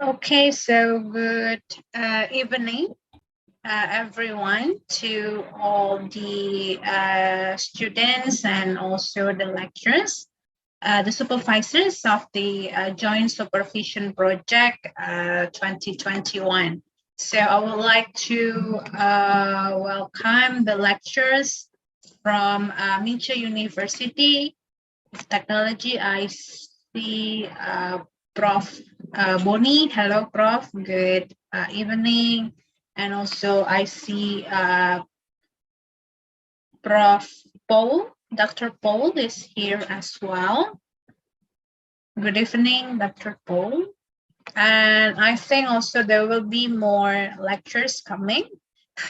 Okay, so good evening, everyone, to all the students and also the lecturers, the supervisors of the Joint Supervision Project 2021. So I would like to welcome the lecturers from Mincha University of Technology. I see Prof. Boni. Hello, Prof. Good evening. And also I see Prof. Paul. Dr. Paul is here as well. Good evening, Dr. Paul. And I think also there will be more lectures coming.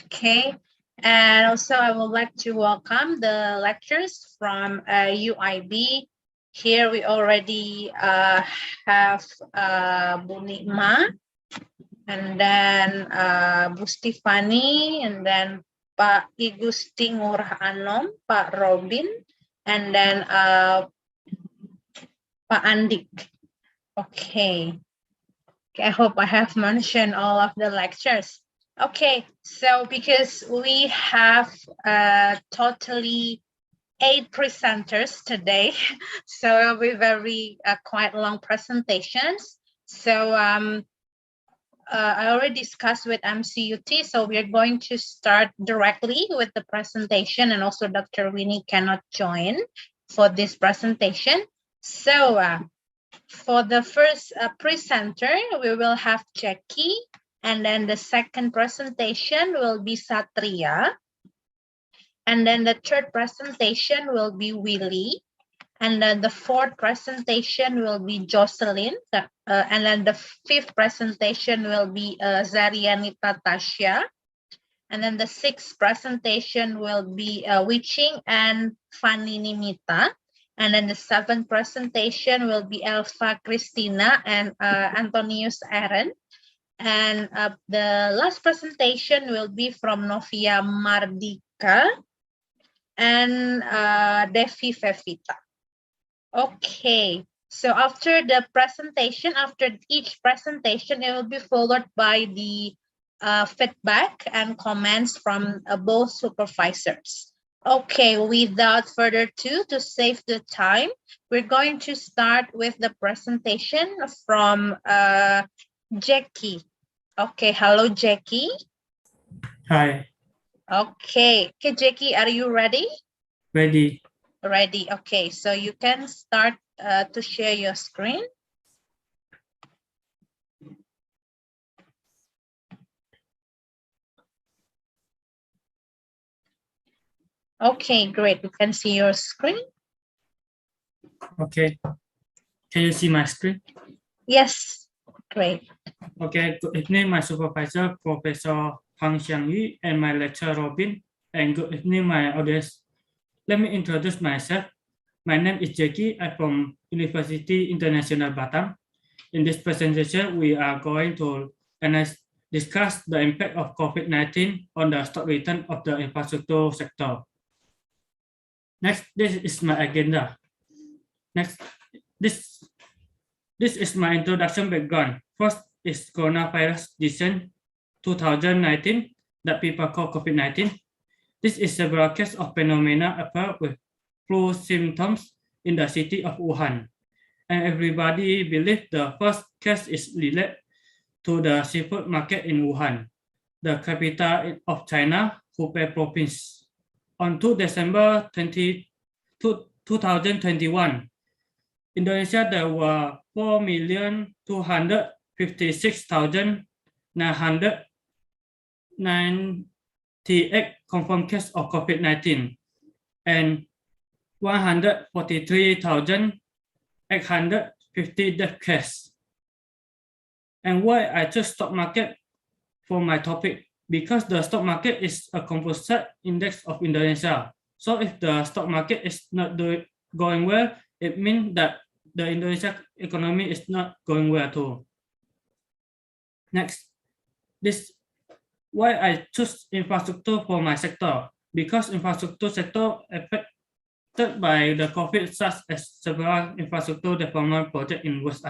Okay. And also I would like to welcome the lectures from UIB. Here we already have Bu Nikma, and then Bu Stefani, and then Pak Igusti Ngurah Anom, Pak Robin, and then Pak Andik. Okay. I hope I have mentioned all of the lectures. Okay, so because we have totally 8 presenters today, so it'll be very quite long presentations. So I already discussed with MCUT, so we're going to start directly with the presentation, and also Dr. Winnie cannot join for this presentation. So for the first presenter, we will have Jackie, and then the second presentation will be Satria, and then the third presentation will be Willie, and then the fourth presentation will be Jocelyn, and then the fifth presentation will be Zarianita Tasha, and then the sixth presentation will be Wiching and Fanny Nimita. And then the seventh presentation will be Elva Christina and Antonius Aaron. And the last presentation will be from Novia Mardika and Devi Fevita. Okay, so after the presentation, after each presentation, it will be followed by the feedback and comments from both supervisors. Okay, without further ado, to save the time, we're going to start with the presentation from Jackie. Okay, hello, Jackie. Hi. Okay, Jackie, are you ready? Ready. Ready. Okay, so you can start to share your screen. Okay, great. You can see your screen. Okay. Can you see my screen? Yes, great. Okay, good evening, my supervisor, Professor Hang Xiangyu, and my lecturer, Robin, and good evening, my audience. Let me introduce myself. My name is Jackie. I'm from University International Batam. In this presentation, we are going to discuss the impact of COVID-19 on the stock return of the infrastructure sector. Next, this is my agenda. Next, this is my introduction background. First is coronavirus disease 2019 that people call COVID-19. This is several cases of phenomena appear with flu symptoms in the city of Wuhan. And everybody believes the first case is related to the seafood market in Wuhan, the capital of China, Hubei province. On 2 December 2021, Indonesia, there were 4,256,998 confirmed cases of COVID-19 and 143,850 death cases. And why I choose stock market for my topic? Because the stock market is a composite index of Indonesia. So if the stock market is not going well, it means that the Indonesia economy is not going well too. Next, this why I choose infrastructure for my sector, because infrastructure sector affected by the COVID, such as several infrastructure development projects in West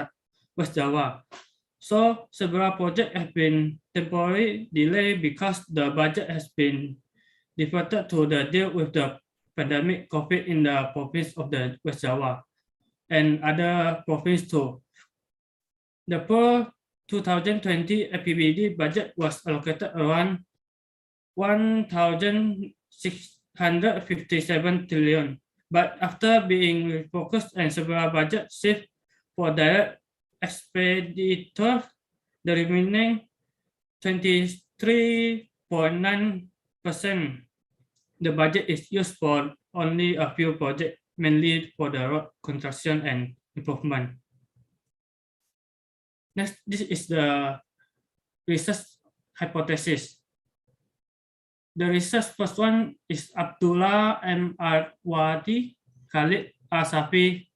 Java. So several projects have been temporarily delayed because the budget has been diverted to the deal with the pandemic COVID in the province of the West Java and other provinces too. The per 2020 APBD budget was allocated around 1,657 trillion, but after being refocused and several budget shift for direct expenditure, the remaining 23.9%, the budget is used for only a few projects, mainly for the road construction and improvement. Next, this is the research hypothesis. The research first one is Abdullah M. Arwadi, Khalid Asafi,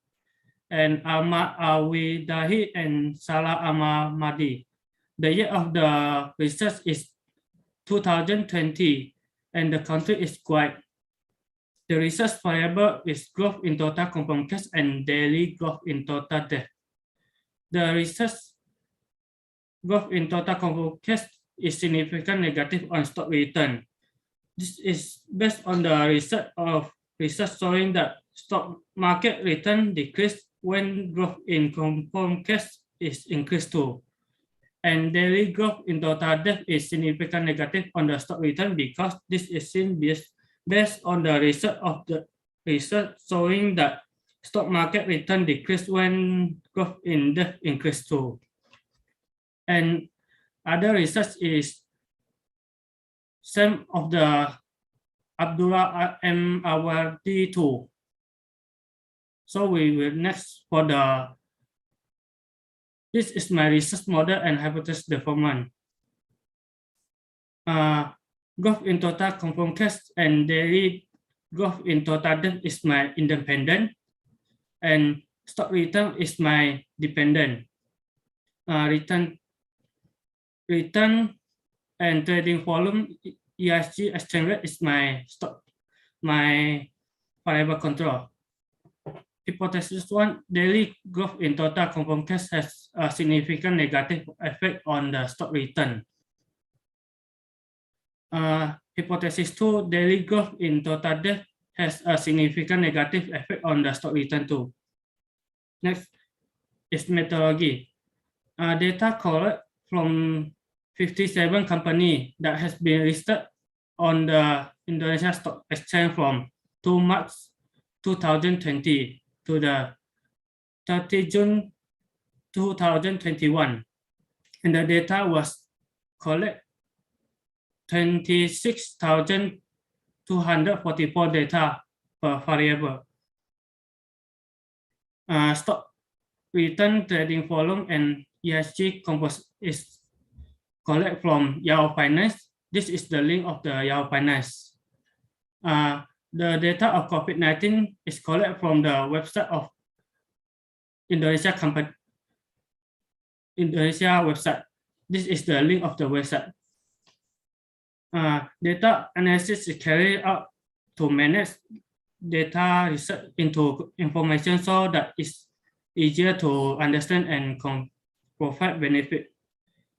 and Ahmad Awidahi and Salah Ahmadi. The year of the research is 2020, and the country is Kuwait. The research variable is growth in total confirmed case and daily growth in total death. The research growth in total confirmed case is significant negative on stock return. This is based on the research showing that stock market return decreased when growth in confirmed case is increased too. And daily growth in total debt is significant negative on the stock return because this is seen based on the research showing that stock market return decreased when growth in debt increased too. And other research is same of the Abdullah M. Awardi too. So we will next for the, this is my research model and hypothesis development. Growth in total confirmed case and daily growth in total debt is my independent, and stock return is my dependent. Return and trading volume, ESG exchange rate is my variable control. Hypothesis one, daily growth in total confirmed case has a significant negative effect on the stock return. Hypothesis two, daily growth in total debt has a significant negative effect on the stock return too. Next is methodology. Data collected from 57 companies that has been listed on the Indonesia Stock Exchange from 2 March 2020 to the 30 June 2021. And the data was collected 26,244 data per variable. Stock return, trading volume, and ESG composite is collected from Yahoo Finance. This is the link of the Yahoo Finance. The data of COVID-19 is collected from the website of Indonesia website. This is the link of the website. Data analysis is carried out to manage data research into information so that it's easier to understand and provide benefit.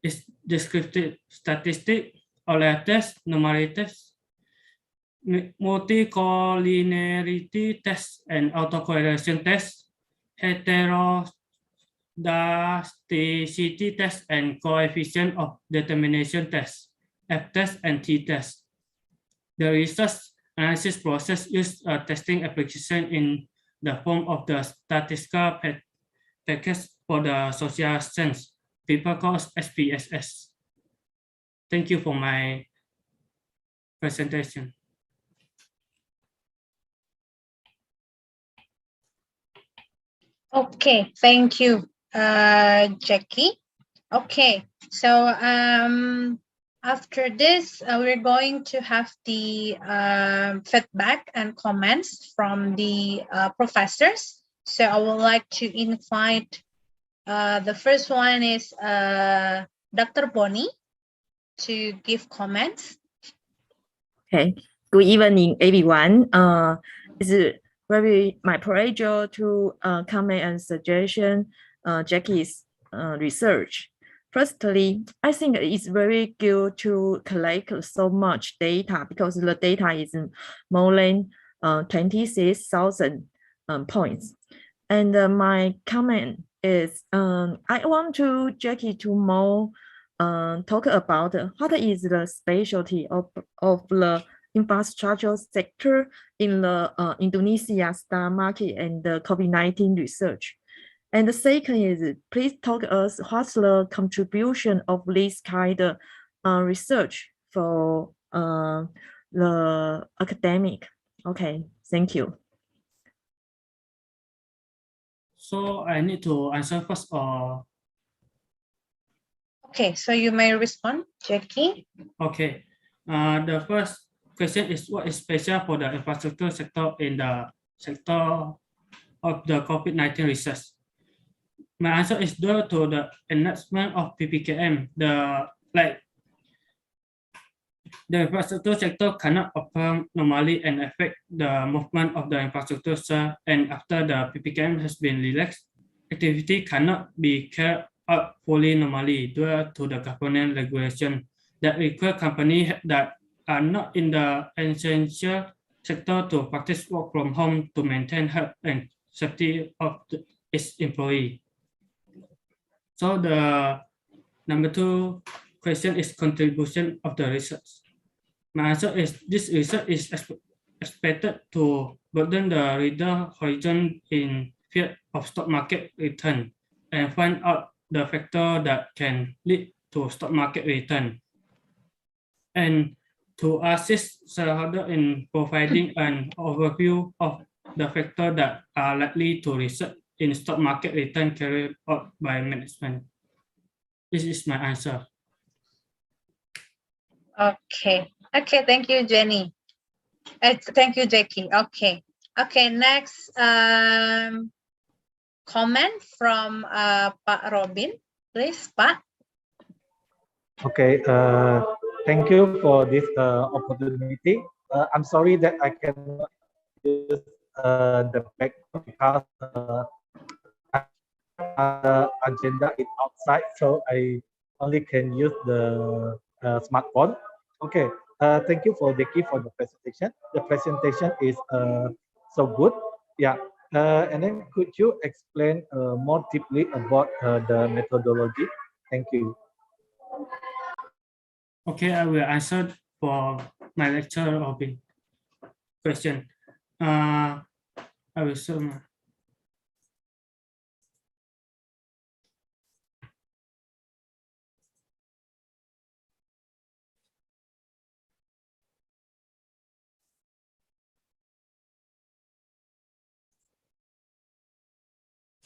It's descriptive statistic, OLE test, numeric test, multicollinearity test, and autocorrelation test, heterodacity test, and coefficient of determination test, F test and T test. The research analysis process uses a testing application in the form of the statistical package for the social science, people called SPSS. Thank you for my presentation. Okay, thank you, Jackie. Okay, so after this, we're going to have the feedback and comments from the professors. So I would like to invite, the first one is Dr. Bonnie to give comments. Okay, good evening, everyone. It's very my pleasure to comment and suggestion Jackie's research. Firstly, I think it's very good to collect so much data because the data is more than 26,000 points. And my comment is I want to Jackie to more talk about what is the specialty of the infrastructure sector in the Indonesia stock market and the COVID-19 research. And the second is, please talk us what's the contribution of this kind of research for the academic. Okay, thank you. So I need to answer first or? Okay, so you may respond, Jackie. Okay. The first question is what is special for the infrastructure sector in the sector of the COVID-19 research? My answer is due to the enhancement of PPKM. The infrastructure sector cannot operate normally and affect the movement of the infrastructure, and after the PPKM has been relaxed, activity cannot be carried out fully normally due to the government regulation that require companies that are not in the essential sector to practice work from home to maintain health and safety of its employee. So the number 2 question is contribution of the research. My answer is this research is expected to broaden the reader horizon in field of stock market return and find out the factor that can lead to stock market return, and to assist shareholder in providing an overview of the factors that are likely to result in stock market return carried out by management. This is my answer. Okay. Okay, thank you, Jenny. Thank you, Jackie. Okay. Okay, next comment from Pak Robin. Please, Pak. Okay, thank you for this opportunity. I'm sorry that I cannot use the background because agenda is outside, so I only can use the smartphone. Okay, thank you for Deki for the presentation. The presentation is so good. Yeah, and then could you explain more deeply about the methodology? Thank you. Okay, I will answer for my lecture Robin question. I will show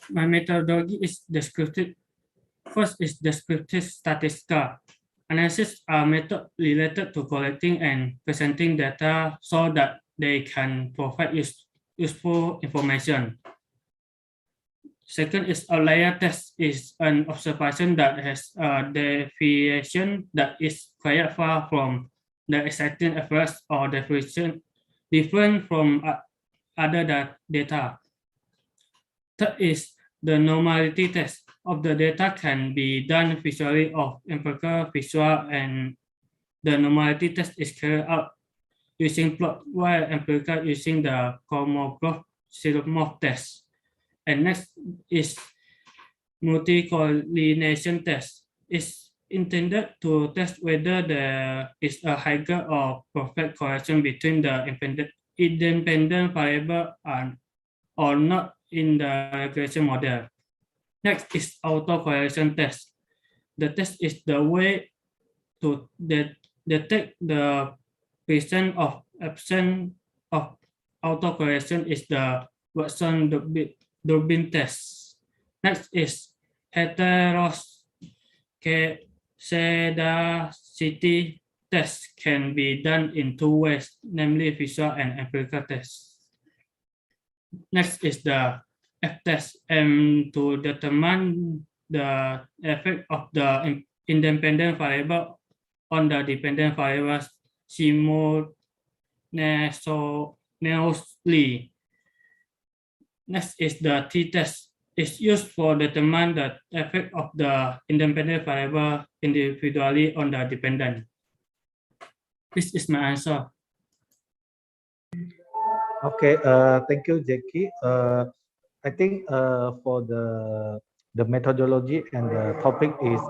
my methodology is descriptive. First is descriptive statistical analysis, are method related to collecting and presenting data so that they can provide useful information. Second is outlier test, is an observation that has a deviation that is quite far from the existing average or definition different from other data. Third is the normality test of the data can be done visually or empirical visual, and the normality test is carried out using plot, while empirical using the Kolmogorov-Smirnov test. And next is multi-correlation test. Is intended to test whether there is a higher or perfect correlation between the independent variable or not in the regression model. Next is autocorrelation test. The test is the way to detect the presence of absence of autocorrelation is the Watson-Durbin test. Next is heteroscedasticity test can be done in 2 ways, namely visual and empirical tests. Next is the F-test, and to determine the effect of the independent variable on the dependent variables simultaneously. Next is the t-test, is used for determine the effect of the independent variable individually on the dependent. This is my answer. Okay, thank you, Jackie. I think for the methodology and the topic is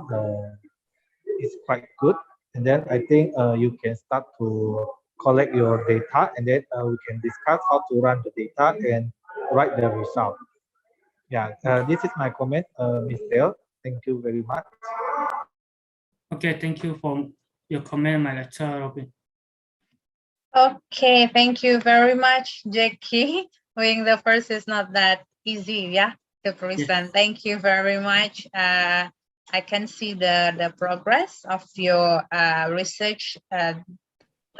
quite good. And then I think you can start to collect your data, and then we can discuss how to run the data and write the result. Yeah, this is my comment, Ms. Dale. Thank you very much. Okay, thank you for your comment, my lecture, Robin. Okay, thank you very much, Jackie. Doing the first is not that easy, yeah, to present. Thank you very much. I can see the progress of your research.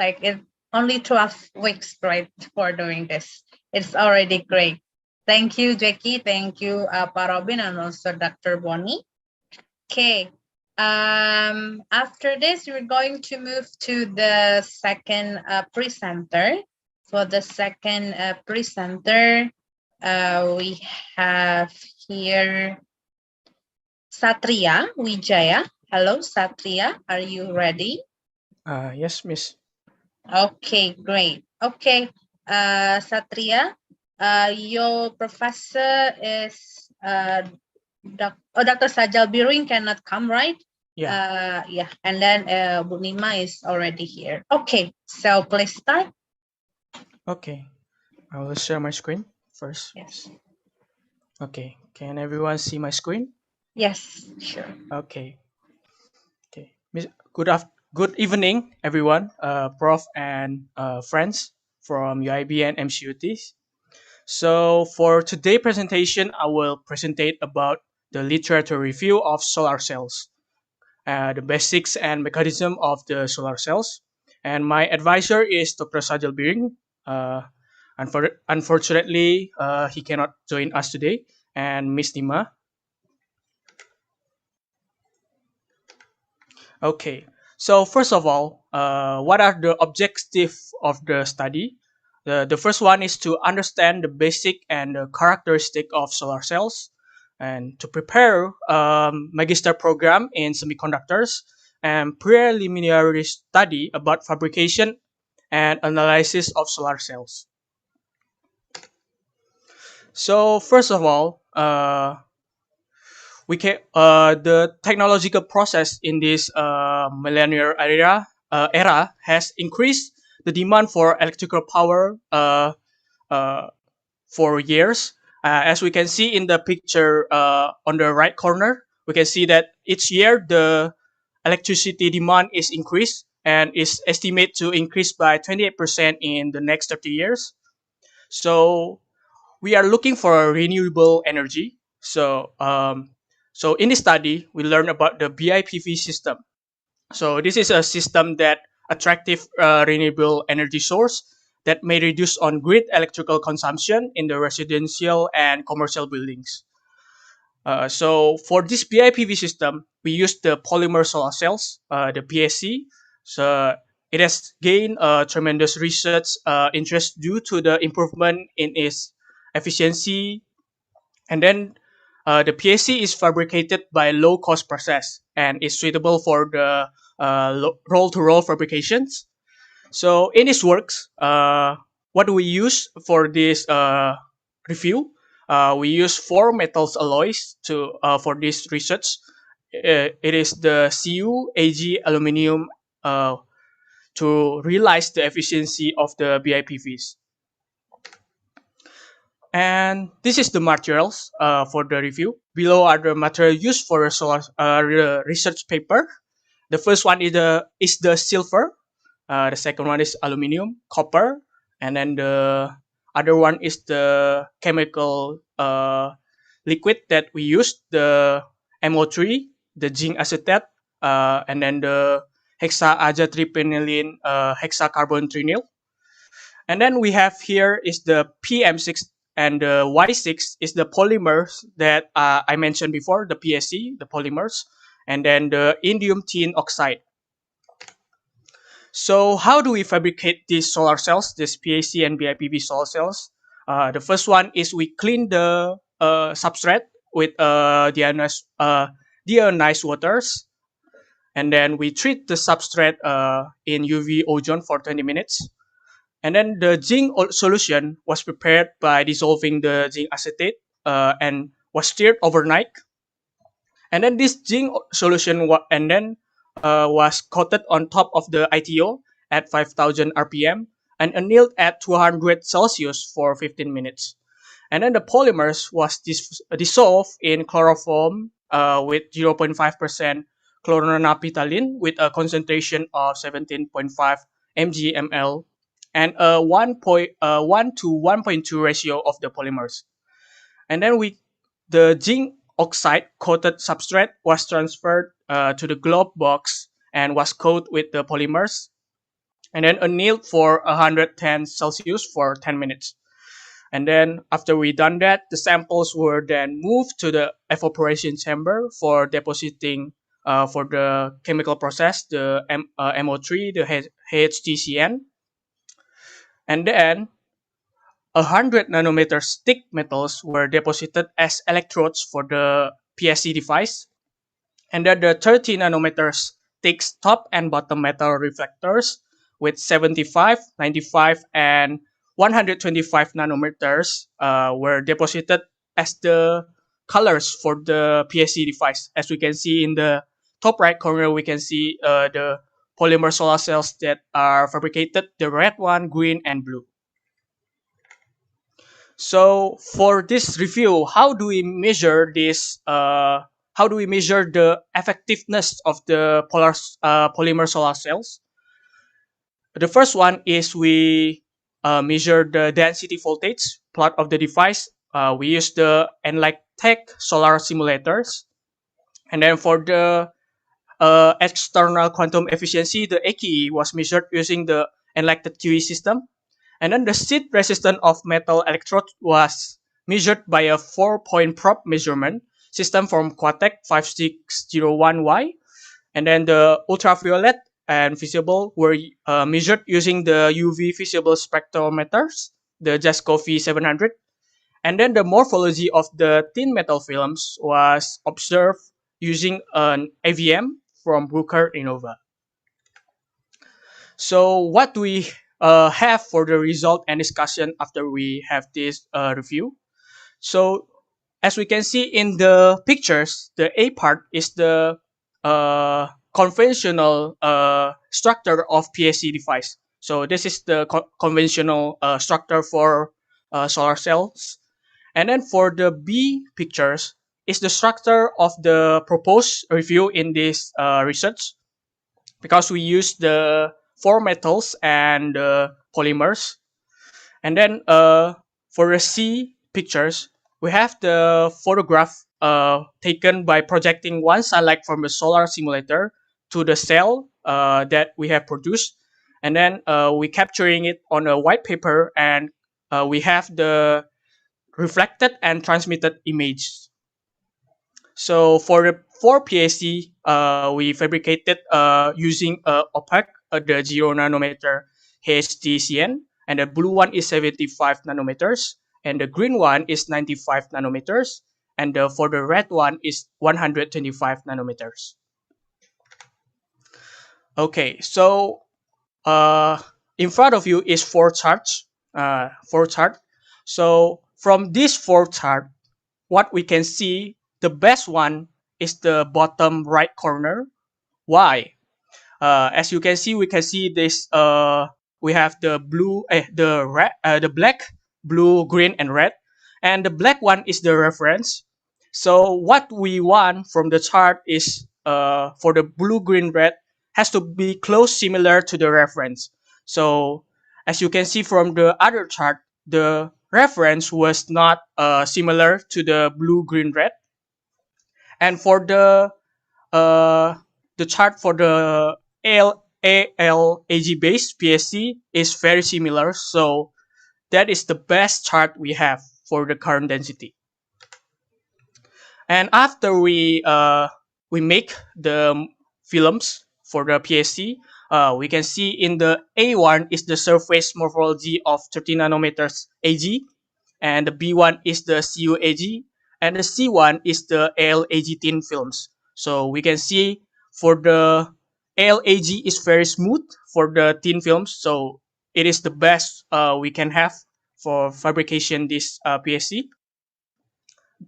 Like it only 12 weeks, right, for doing this. It's already great. Thank you, Jackie. Thank you, Pak Robin, and also Dr. Bonnie. Okay. After this, we're going to move to the second presenter. For the second presenter, we have here Satria Wijaya. Hello, Satria. Are you ready? Yes, Miss. Okay, great. Okay, Satria, your professor is Dr. Sajal Biring cannot come, right? Yeah. Yeah, and then Bu Nima is already here. Okay, so please start. Okay. I will share my screen first. Yes. Okay. Can everyone see my screen? Yes, sure. Okay. Okay. Good evening, everyone, Prof and friends from UIB and MCUTs. So for today's presentation, I will presentate about the literature review of solar cells, the basics and mechanism of the solar cells. And my advisor is Dr. Sajal Biring. Unfortunately, he cannot join us today. And Miss Nima. Okay, so first of all, what are the objectives of the study? The first one is to understand the basic and the characteristic of solar cells, and to prepare magister program in semiconductors and preliminary study about fabrication and analysis of solar cells. So first of all, the technological process in this millennial era has increased the demand for electrical power uh, for years. As we can see in the picture on the right corner, we can see that each year the electricity demand is increased and is estimated to increase by 28% in the next 30 years. So we are looking for renewable energy. So in this study, we learn about the BIPV system. So this is a system that attractive renewable energy source that may reduce on grid electrical consumption in the residential and commercial buildings. So for this BIPV system, we use the polymer solar cells, the PSC. So it has gained tremendous research interest due to the improvement in its efficiency, and then the PSC is fabricated by low-cost process and is suitable for the roll-to-roll fabrications. So in this works, what do we use for this review? We use 4 metals alloys for this research. It is the Cu, Ag, aluminum to realize the efficiency of the BIPVs. And this is the materials for the review. Below are the material used for a solar research paper. The first one is the silver. The second one is aluminum, copper, and then the other one is the chemical liquid that we use, the MO3, the zinc acetate, and then the hexaazatriphenylene hexacarbon trinyl. And then we have here is the PM6, and the Y6 is the polymers that I mentioned before, the PSC, the polymers, and then the indium tin oxide. So how do we fabricate these solar cells, this PAC and BIPV solar cells? The first one is we clean the substrate with deionized waters, and then we treat the substrate in UV ozone for 20 minutes. And then the zinc solution was prepared by dissolving the zinc acetate and was stirred overnight. And then this zinc solution was coated on top of the ITO at 5,000 RPM and annealed at 200 Celsius for 15 minutes. And then the polymers was dissolved in chloroform with 0.5% chloromethylene with a concentration of 17.5 mg/ml and a 1 to 1.2 ratio of the polymers. And then the zinc oxide coated substrate was transferred to the globe box and was coated with the polymers and then annealed for 110 Celsius for 10 minutes. And then after we done that, the samples were then moved to the evaporation chamber for depositing for the chemical process, the MO3, the HTCN. And then 100 nanometers thick metals were deposited as electrodes for the PSC device. And then the 30 nanometers thick top and bottom metal reflectors with 75, 95, and 125 nanometers were deposited as the colors for the PSC device. As we can see in the top right corner, we can see the polymer solar cells that are fabricated, the red one, green, and blue. So for this review, how do we measure this? How do we measure the effectiveness of the polymer solar cells? The first one is we measure the density voltage plot of the device. We use the Enlight-Tech solar simulators. And then for the external quantum efficiency, the AKE was measured using the Enlight QE system. And then the seed resistance of metal electrode was measured by a 4-point probe measurement system from Quatec 5601Y. And then the ultraviolet and visible were measured using the UV visible spectrometers, the JASCO 700. And then the morphology of the thin metal films was observed using an AVM from Bruker Innova. So what do we have for the result and discussion after we have this review? So as we can see in the pictures, the A part is the conventional structure of PSC device. So this is the conventional structure for solar cells. And then for the B pictures is the structure of the proposed review in this research, because we use the 4 metals and polymers. And then for the C pictures, we have the photograph taken by projecting one sunlight from the solar simulator to the cell that we have produced. And then we capturing it on a white paper, and we have the reflected and transmitted image. So for the 4 PSC, we fabricated using opaque, the 0 nanometer HTCN, and the blue one is 75 nanometers, and the green one is 95 nanometers, and for the red one is 125 nanometers. Okay, so in front of you is 4 charts. So from this 4 chart, what we can see, the best one is the bottom right corner. Why? As you can see, we can see this. We have the blue, the red, the black, blue, green, and red, and the black one is the reference. So what we want from the chart is for the blue, green, red has to be close, similar to the reference. So as you can see from the other chart, the reference was not similar to the blue, green, red. And for the chart for the ALAG based PSC is very similar. So that is the best chart we have for the current density. And after we make the films for the PSC, we can see in the A1 is the surface morphology of 30 nanometers AG, and the B1 is the CUAG, and the C1 is the ALAG thin films. So we can see for the ALAG is very smooth for the thin films, so it is the best we can have for fabrication this PSC.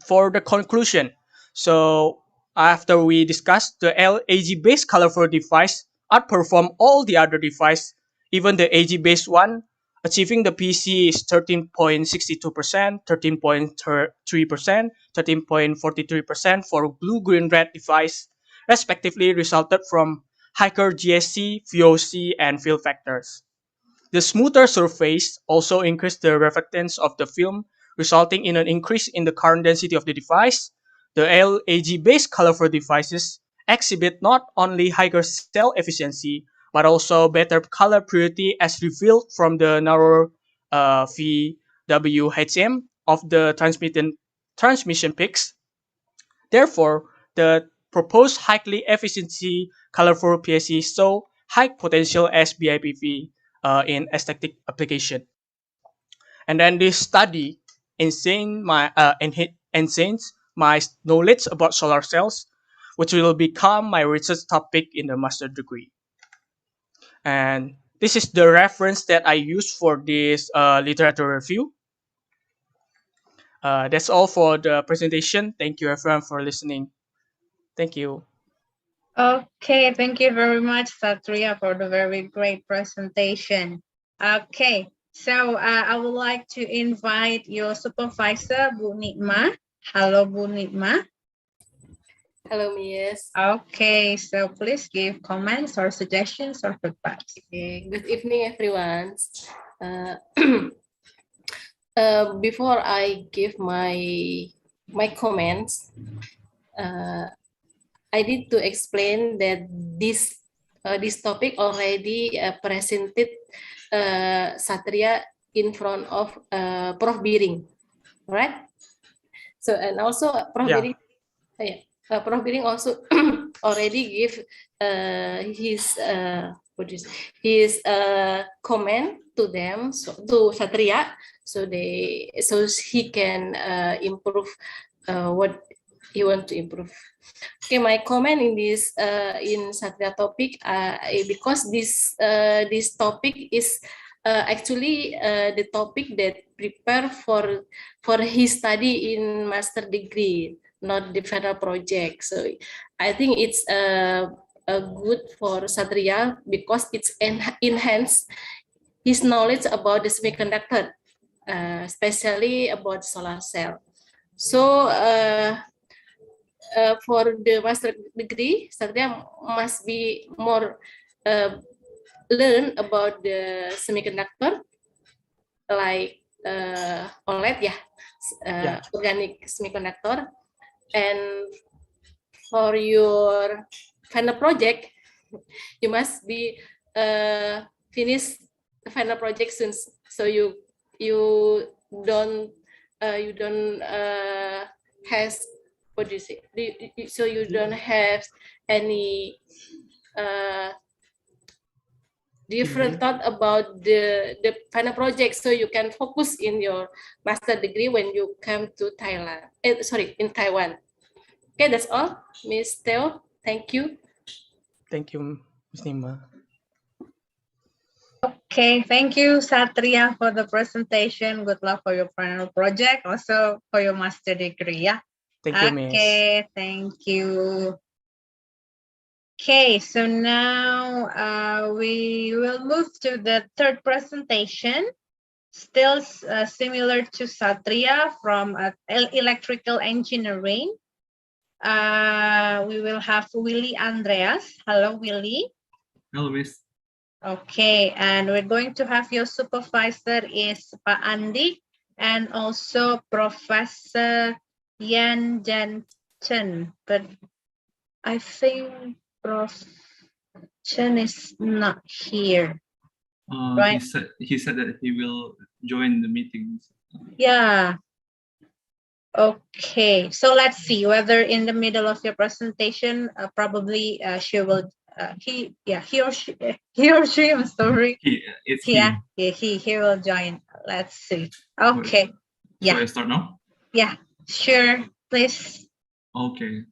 For the conclusion, so after we discussed, the LAG based colorful device outperform all the other device, even the AG based one, achieving the PC is 13.62%, 13.3%, 13.43% for blue, green, red device, respectively, resulted from higher GSC, VOC, and fill factors. The smoother surface also increased the reflectance of the film, resulting in an increase in the current density of the device. The LAG-based colorful devices exhibit not only higher cell efficiency, but also better color purity as revealed from the narrower VWHM of the transmission peaks. Therefore, the proposed highly efficiency colorful PSC saw high potential as BIPV in aesthetic application. And then this study enhanced my knowledge about solar cells, which will become my research topic in the master degree. And this is the reference that I use for this literature review. That's all for the presentation. Thank you everyone for listening. Thank you. Okay, thank you very much, Satria, for the very great presentation. Okay, so I would like to invite your supervisor, Bu Nikma. Hello, Bu Nikma. Hello, Miss. Okay, so please give comments or suggestions or feedback. Okay. Good evening, everyone. Before I give my comments, I need to explain that this topic already presented Satria in front of Prof. Biring, right? So and also Prof. Yeah. Biring, Prof. Biring also already gave his comment to them, to Satria, so he can improve what he want to improve. Okay, my comment in this in Satria topic, because this topic is actually the topic that prepare for his study in master degree, not the final project. So I think it's good for Satria because it's enhance his knowledge about the semiconductor, especially about solar cell. So for the master degree, Satria must be more learn about the semiconductor, like OLED, organic semiconductor. And for your final project, you must be finish the final project soon, so you don't has, what do you say? So you don't have any different thought about the final project, so you can focus in your master degree when you come to Thailand. In Taiwan. Okay, that's all, Miss Theo. Thank you. Thank you, Ms. Nima. Okay, thank you, Satria, for the presentation. Good luck for your final project, also for your master degree. Yeah. Thank you, Miss. Okay, thank you. Okay, so now we will move to the third presentation. Still similar to Satria from electrical engineering. We will have Willy Andreas. Hello, Willy. Hello, Miss. Okay, and we're going to have your supervisor is Pak Andi and also Professor Yan Chen, but I think Prof. Chen is not here. Right. He said that he will join the meetings. Yeah. Okay, so let's see whether in the middle of your presentation, probably she will. He or she. I'm sorry. He will join. Let's see. Okay. Shall I start now? Yeah. Sure. please. Okay.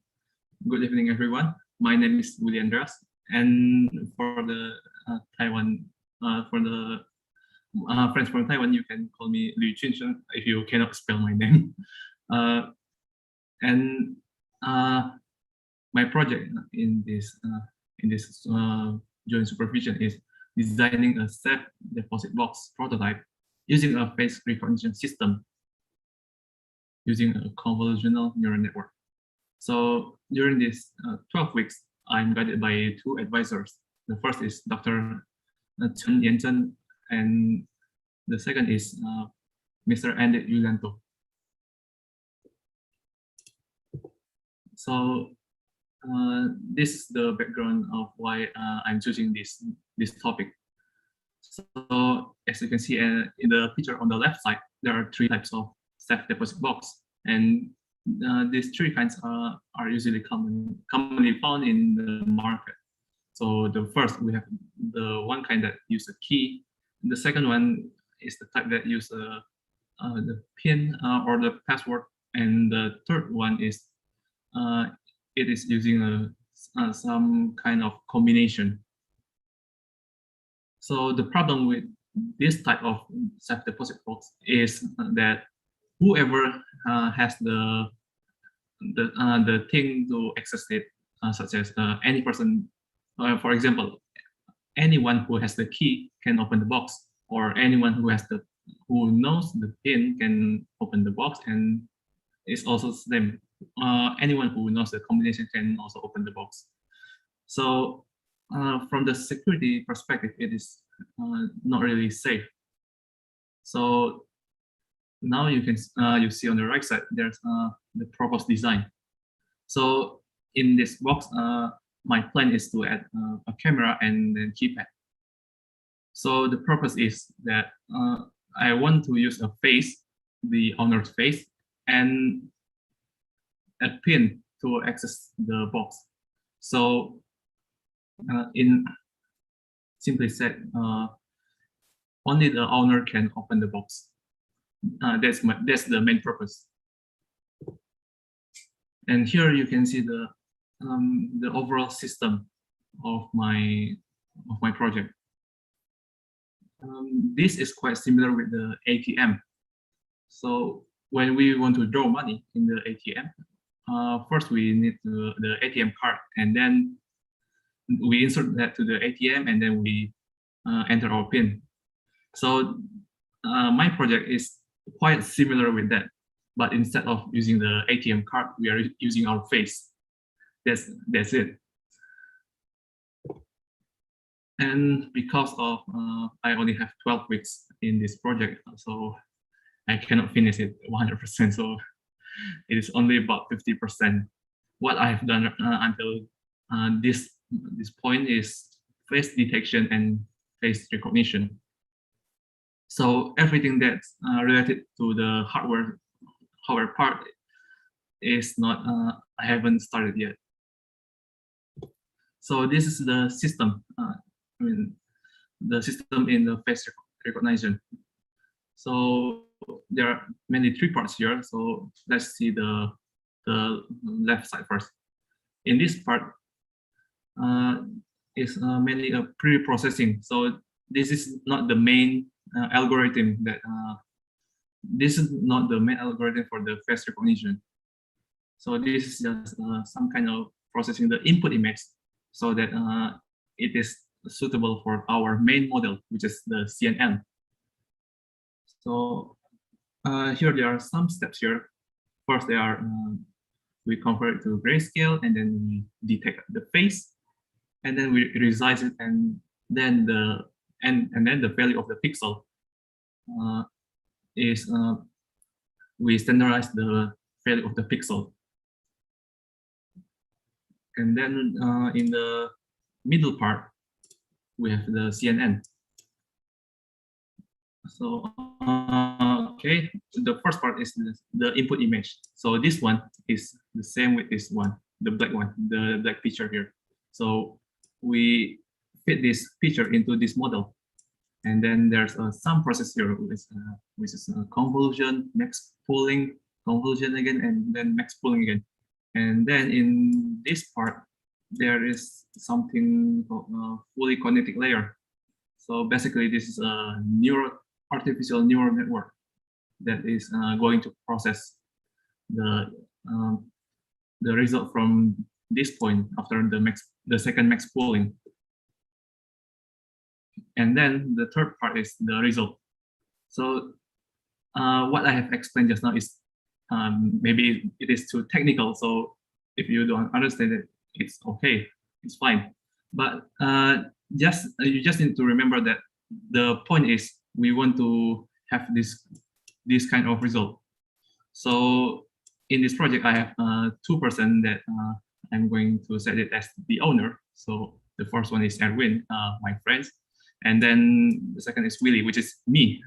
Good evening, everyone. My name is William Andras, and for the Taiwan, for the friends from Taiwan, you can call me Liu Junsheng if you cannot spell my name. And my project in this joint supervision is designing a safe deposit box prototype using a face recognition system using a convolutional neural network. So during this 12 weeks, I'm guided by two advisors. The first is Dr. Chen Yanzhen, and the second is Mr. Andy Yulianto. So this is the background of why I'm choosing this topic. So as you can see in the picture on the left side, there are three types of safe deposit box, and these three kinds are usually commonly found in the market. So the first, we have the one kind that use a key. The second one is the type that use the PIN or the password, and the third one is it is using some kind of combination. So the problem with this type of safe deposit box is that whoever has the thing to access it, such as any person, for example, anyone who has the key can open the box, or anyone who knows the PIN can open the box, and it's also the same. Anyone who knows the combination can also open the box. So from the security perspective, it is not really safe. So now you can you see on the right side there's the proposed design. So in this box, my plan is to add a camera and then keypad. So the purpose is that I want to use a face, the owner's face, and a pin to access the box. So in simply said, only the owner can open the box. That's the main purpose. And here you can see the overall system of my project. This is quite similar with the ATM. So when we want to draw money in the ATM, first we need the ATM card, and then we insert that to the ATM, and then we enter our PIN. So my project is quite similar with that, but instead of using the ATM card, we are using our face. That's it. And because of I only have 12 weeks in this project, so I cannot finish it 100%. So it is only about 50%. What I have done until this point is face detection and face recognition. So everything that's related to the hardware part is not, I haven't started yet. So this is the system. I mean, the system in the face recognition. So there are mainly three parts here. So let's see the left side first. In this part is mainly a pre-processing. So this is not the main algorithm that this is not the main algorithm for the face recognition. So this is just some kind of processing the input image so that it is suitable for our main model, which is the CNN. So here there are some steps here. First, they are we convert it to grayscale, and then we detect the face, and then we resize it, and then the value of the pixel is we standardize the value of the pixel. And then in the middle part, we have the CNN. So, okay, the first part is the input image. So this one is the same with this one, the black one, the black picture here. So we fit this picture into this model. And then there's some process here, which is convolution, max pooling, convolution again, and then max pooling again. And then in this part, there is something called fully connected layer. So basically, this is a artificial neural network that is going to process the result from this point after the second max pooling. And then the third part is the result. So what I have explained just now is maybe it is too technical. So if you don't understand it, it's okay, it's fine. But you just need to remember that the point is we want to have this kind of result. So in this project, I have 2 person that I'm going to set it as the owner. So the first one is Erwin, my friends, and then the second is Willie, which is me.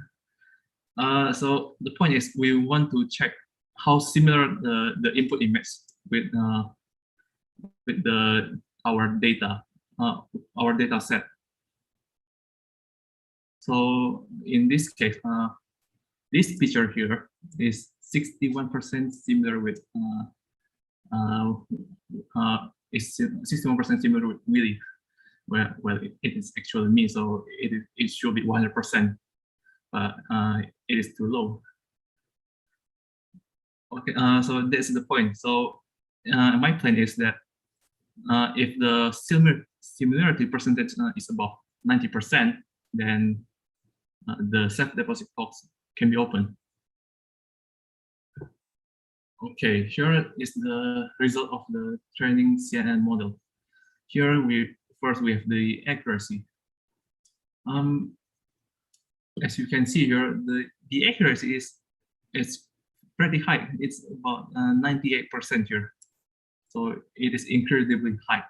So the point is we want to check how similar the input image with our data set. So in this case, this picture here is 61% similar with is 61% similar with Willie. Well, it is actually me, so it should be 100%, but it is too low. Okay, so that's the point. So my plan is that if the similarity percentage is above 90%, then the self-deposit box can be opened. Okay, here is the result of the training CNN model. Here we have the accuracy. As you can see here, the accuracy is pretty high. It's about 98% here. So it is incredibly high.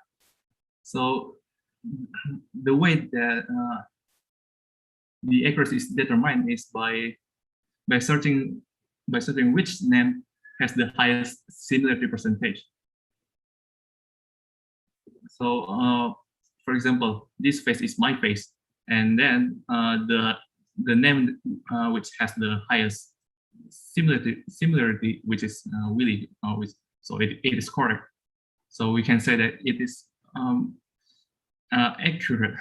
So the way that the accuracy is determined is by searching which name has the highest similarity percentage. So for example, this face is my face, and then the name which has the highest similarity, which is Willie, so it is correct. So we can say that it is accurate.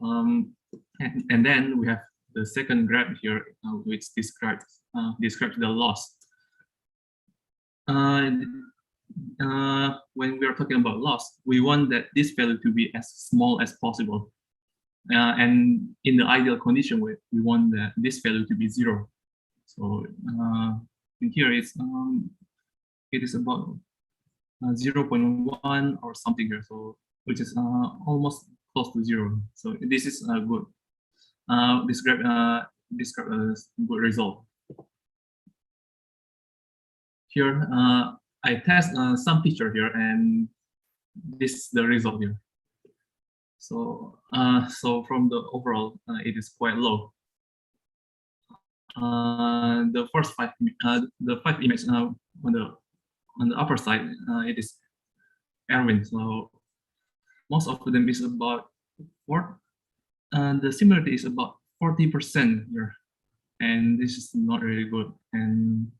And then we have the second graph here, which describes the loss. When we are talking about loss, we want that this value to be as small as possible. And in the ideal condition, we want this value to be 0. So in here it is about 0.1 or something here, so which is almost close to 0. So this is a good describe a good result. Here I test some picture here, and this is the result here. So so from the overall, it is quite low. The first 5 images on the upper side, it is Erwin. So most of them is about 4. The similarity is about 40% here, and this is not really good. And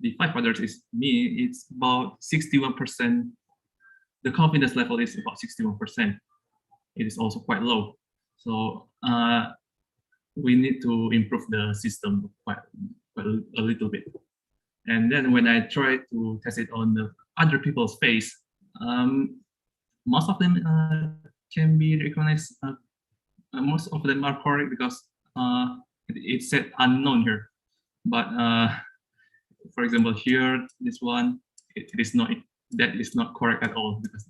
the 5 others is me. It's about 61%. The confidence level is about 61%. It is also quite low. So we need to improve the system quite a little bit. And then when I try to test it on the other people's face, most of them can be recognized. Most of them are correct because it said unknown here. But for example, here, this one, that is not correct at all, because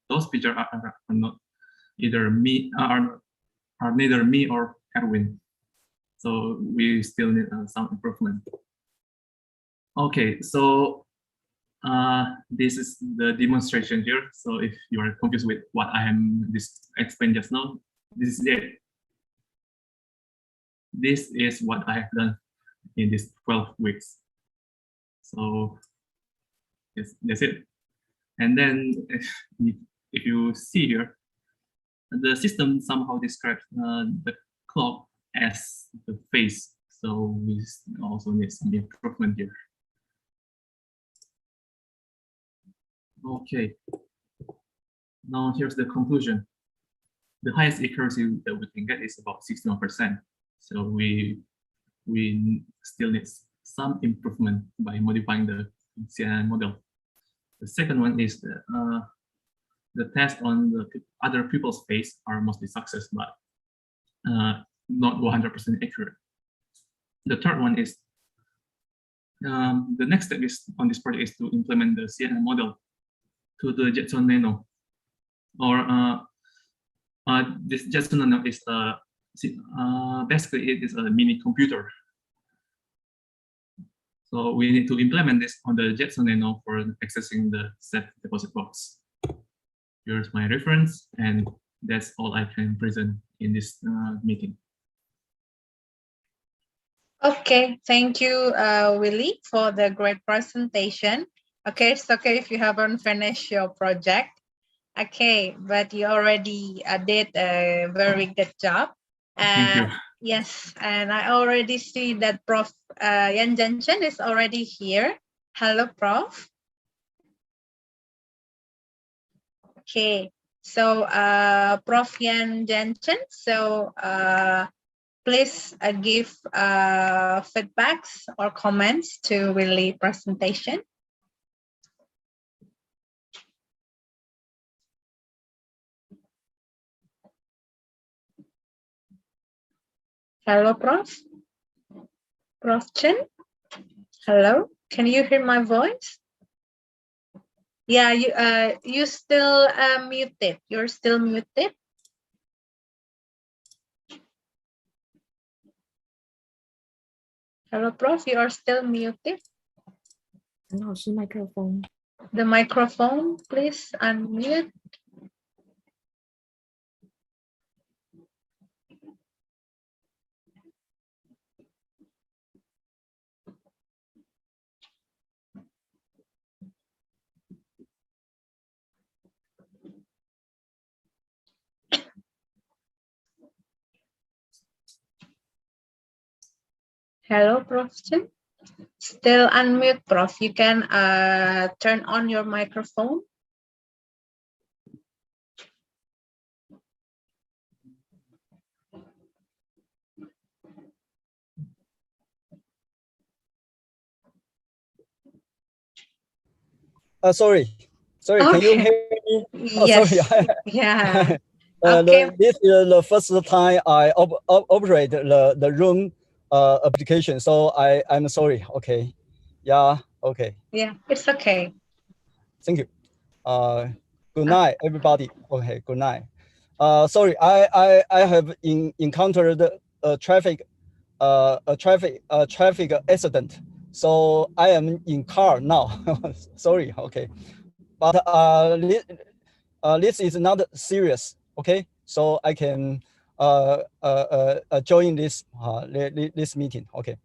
those pictures are not either me, are neither me or Erwin. So we still need some improvement. Okay, so this is the demonstration here. So if you are confused with what I am explained just now, this is it. This is what I have done in these 12 weeks. So yes, that's it. And then if you see here, the system somehow describes the clock as the face. So we also need some improvement here. Okay. Now here's the conclusion. The highest accuracy that we can get is about 61%. So we still need some improvement by modifying the CNN model. The second one is the test on the other people's face are mostly success, but not 100% accurate. The third one is the next step is on this project is to implement the CNN model to the Jetson Nano, or this Jetson Nano is basically it is a mini computer. So we need to implement this on the Jetson Nano for accessing the set deposit box. Here's my reference, and that's all I can present in this meeting. Okay, thank you, Willie, for the great presentation. Okay, it's okay if you haven't finished your project. Okay, but you already did a very good job. Thank you. Yes, and I already see that Prof. Yan Janchen is already here. Hello, Prof. Okay, so Prof. Yan Janchen, so please give feedbacks or comments to Willie presentation. Hello, Prof. Prof. Chen. Hello, can you hear my voice? Yeah, you still muted. You're still muted. Hello, Prof. You are still muted. 陈老师麦克风。 The microphone, please unmute. Hello, Prof. Chen. Still unmute, Prof. You can turn on your microphone. Sorry, can you hear me? Oh, Yes. sorry. Yeah. Okay. This is the first time I operate the room application, so I'm sorry. Okay. Yeah. Okay. Yeah, it's okay. Thank you. Good night, everybody. Okay. Good night. Sorry, I have encountered a traffic accident. So I am in car now. Sorry. Okay. But this is not serious. Okay. So I can join this this meeting. Okay.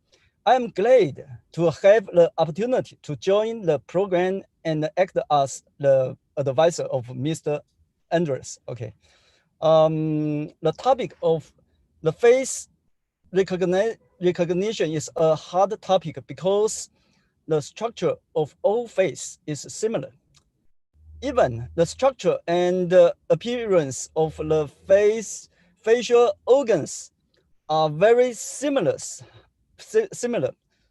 I am glad to have the opportunity to join the program and act as the advisor of Mr. Andres. Okay. The topic of the face recognition is a hard topic because the structure of all face is similar. Even the structure and the appearance of the facial organs are very similar.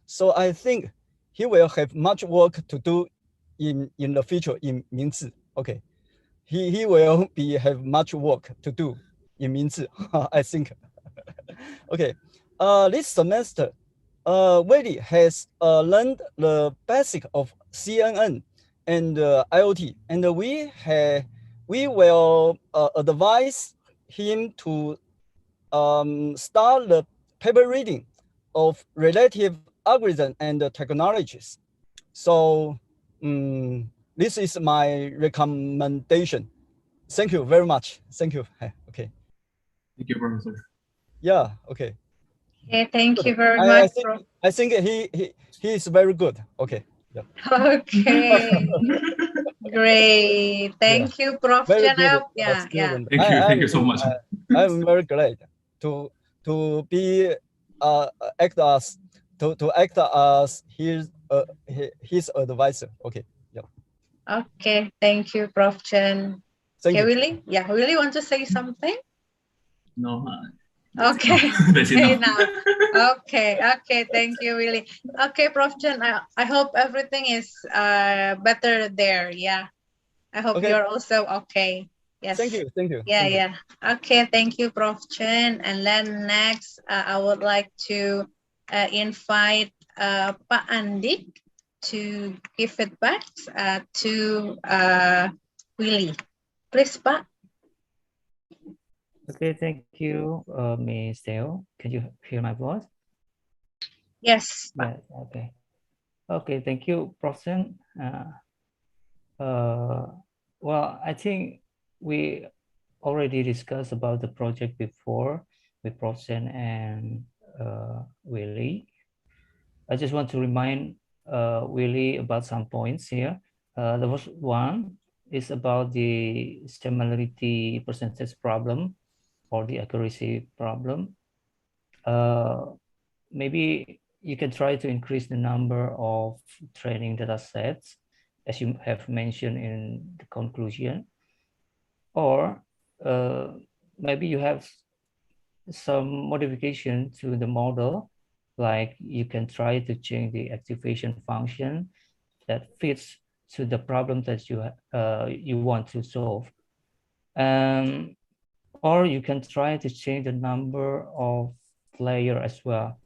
So I think he will have much work to do in the future in Mingzi. Okay. He will have much work to do in Mingzi, I think. Okay. This semester, Willie has learned the basic of CNN and IoT, and we will advise him to start the paper reading of relative algorithm and technologies. So this is my recommendation. Thank you very much. Thank you. Okay. Thank you, Professor. Yeah. Okay. Okay, thank you very much. I think he is very good. Okay. Yeah. Okay. Great. Thank you, Prof. Very Chen. good. Yeah. Thank you so much. I'm very glad to be act as his advisor. Okay. Yeah. Okay, thank you, Prof. Chen. Thank Okay, you. Willie? Yeah, Willie want to say something? No. Okay, That's say enough. now. Okay, thank you, Willie. Okay, Prof. Chen, I hope everything is better there. Yeah, I hope Okay. you're also okay. Yes. Thank you. Thank you. Yeah, Thank you. yeah. Okay, thank you, Prof. Chen. And then next, I would like to invite Pak Andik to give feedback to Willie. Please, Pak. Okay, thank you, Ms. Dale. Can you hear my voice? Yes, Pak. Yes, okay. Okay, thank you, Prof. Chen. Well, I think we already discussed about the project before with Prof. Chen and Willie. I just want to remind Willie about some points here. The first one is about the similarity percentage problem or the accuracy problem. Maybe you can try to increase the number of training data sets, as you have mentioned in the conclusion, or maybe you have some modification to the model, like you can try to change the activation function that fits to the problem that you want to solve. Or you can try to change the number of layer as well.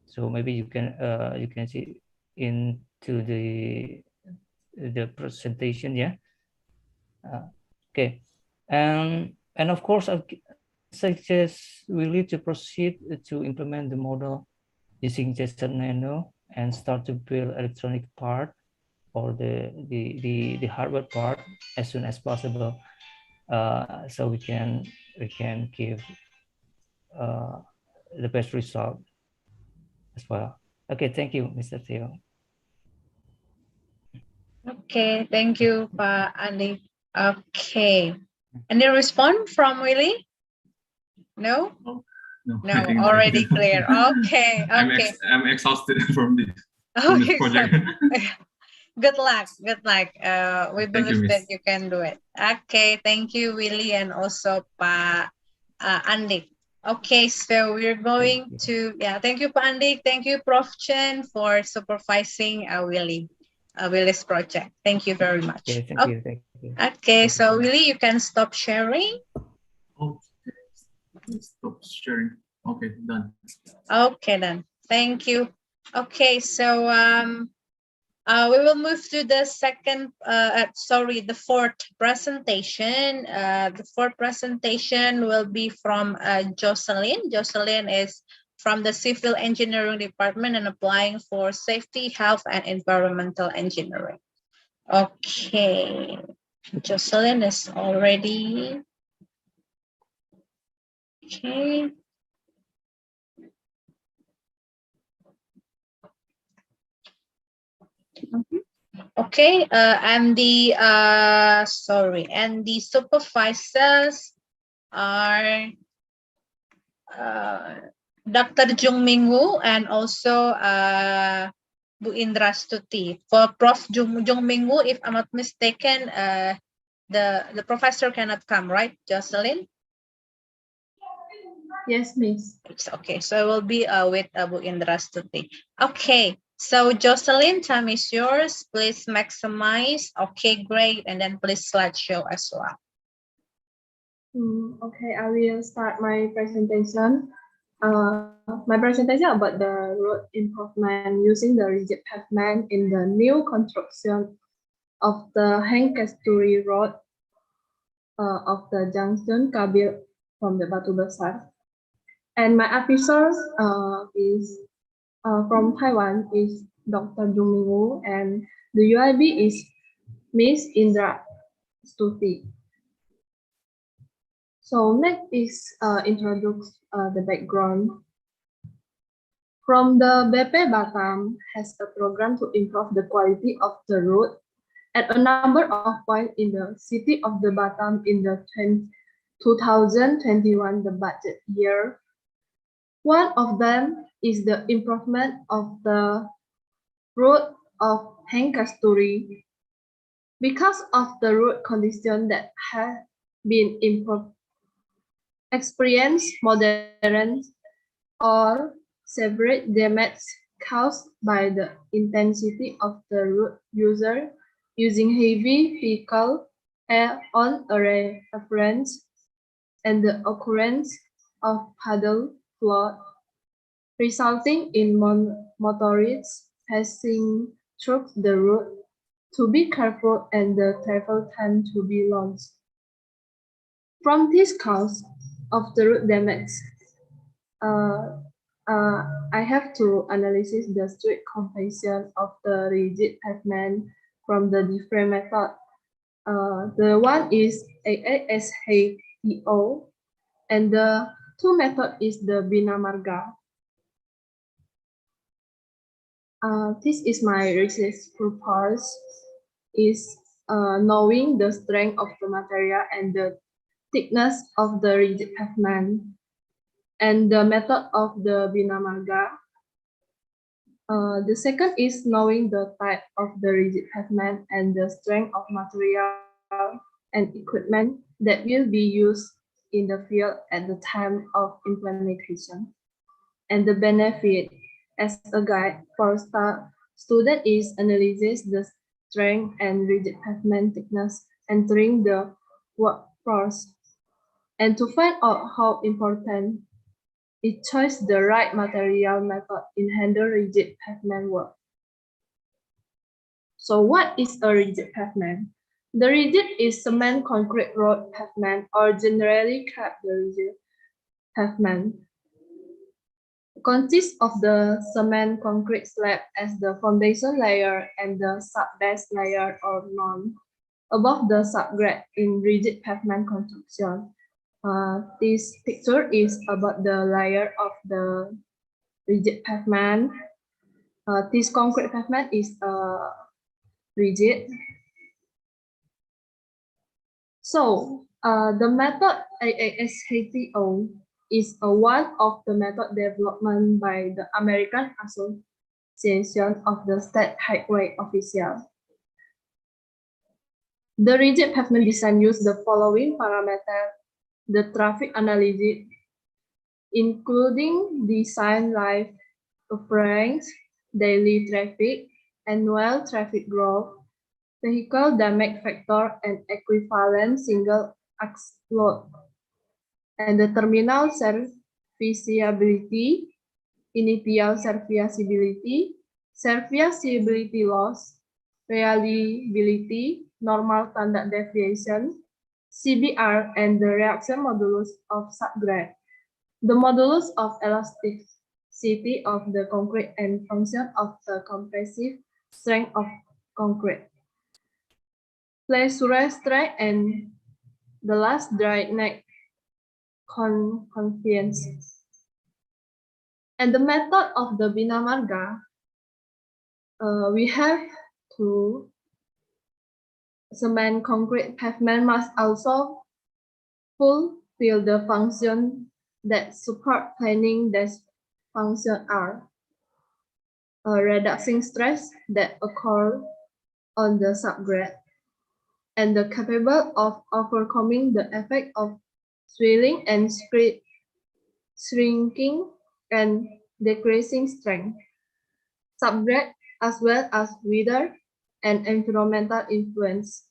So maybe you can see into the presentation, yeah. Okay, and of course I suggest Willie to proceed to implement the model using JSON Nano and start to build electronic part or the hardware part as soon as possible, so we can give the best result as well. Okay, thank you, Mr. Theo. Okay, thank you, Pak Andik. Okay. Any response from Willie? No? No, No, I think already clear. Okay, okay. I'm exhausted from this Okay, project. good luck. Good luck. We Thank you, believe that Miss. you can do it. Okay, thank you, Willie, and also Pak Andik. Okay, so we're going to, yeah, thank you, Pak Andik. Thank you, Prof. Chen, for supervising Willie's project. Thank you very much. Okay, thank you. Thank you. Okay, so Willie, you can stop sharing. Okay, stop sharing. Okay, done. Okay, then. Thank you. Okay, so we will move to the the fourth presentation. The fourth presentation will be from Jocelyn. Jocelyn is from the Civil Engineering Department and applying for Safety, Health, and Environmental Engineering. Okay, Jocelyn is already. Okay. Okay, and the supervisors are Dr. Jung Mingwu and also Bu Indra Stuti. For Prof. Jung Mingwu, if I'm not mistaken, the professor cannot come, right, Jocelyn? Yes, Miss. It's okay. So I will be with Bu Indra Stuti. Okay. So Jocelyn, time is yours. Please maximize. Okay, great. And then please slideshow as well. Okay, I will start my presentation. My presentation about the road improvement using the rigid pavement in the new construction of the Heng-Kesturi Road of the junction Kabil from the Batu Besar. And my officer is from Taiwan is Dr. Jung Mingwu, and the UIB is Miss Indra Stuti. So next is introduce the background. From the BP Batam has a program to improve the quality of the road at a number of points in the city of the Batam in the 2021 the budget year. One of them is the improvement of the route of Hankasturi. Because of the road condition that have been improved, experience moderate or severe damage caused by the intensity of the road user using heavy vehicle on a reference and the occurrence of puddle flood, resulting in motorists passing through the road to be careful and the travel time to be long. From this cause of the road damage, I have to analyze the strict comparison of the rigid pavement from the different method. The one is AASHTO, and the two method is the Bina Marga. This is my research purpose, is knowing the strength of the material and the thickness of the rigid pavement, and the method of the Bina Marga. The second is knowing the type of the rigid pavement and the strength of material and equipment that will be used in the field at the time of implementation. And the benefit as a guide for student is analyzes the strength and rigid pavement thickness entering the workforce, and to find out how important it choose the right material method in handle rigid pavement work. So what is a rigid pavement? The rigid is cement concrete road pavement, or generally called the rigid pavement. Consists of the cement concrete slab as the foundation layer and the sub-base layer or non above the subgrade in rigid pavement construction. This picture is about the layer of the rigid pavement. This concrete pavement is rigid. So the method AASHTO is one of the method development by the American Association of the State Highway Officials. The rigid pavement design uses the following parameters: the traffic analysis, including design life occurrence, daily traffic, annual traffic growth, vehicle damage factor, and equivalent single axle load, and the terminal serviceability, initial serviceability, serviceability loss, reliability, normal standard deviation, CBR, and the reaction modulus of subgrade, the modulus of elasticity of the concrete, and function of the compressive strength of concrete, pressure strength, and the last dry neck convenience. And the method of the Bina Marga, we have to cement concrete pavement must also fulfill the function that support planning. That function are reducing stress that occur on the subgrade, and the capable of overcoming the effect of swelling and shrinking and decreasing strength, subgrade, as well as weather and environmental influence.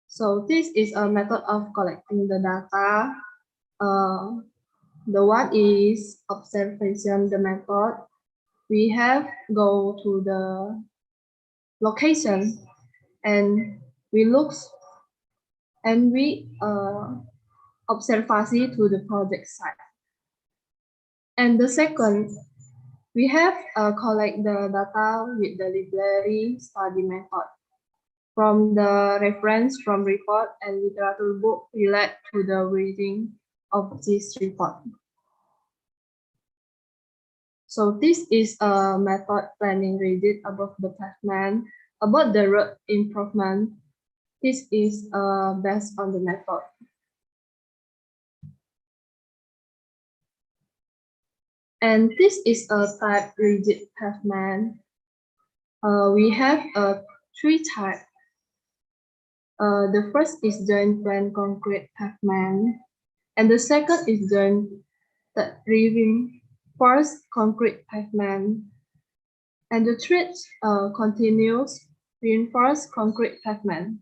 So this is a method of collecting the data. The one is observation, the method. We have go to the location and we look and we observation to the project site. And the second, we have collect the data with the library study method from the reference from report and literature book relate to the reading of this report. So this is a method planning rigid above the pavement. About the road improvement, this is based on the method. And this is a type rigid pavement. We have three types. The first is joint plain concrete pavement, and the second is joint reinforced concrete pavement, and the third continuous reinforced concrete pavement.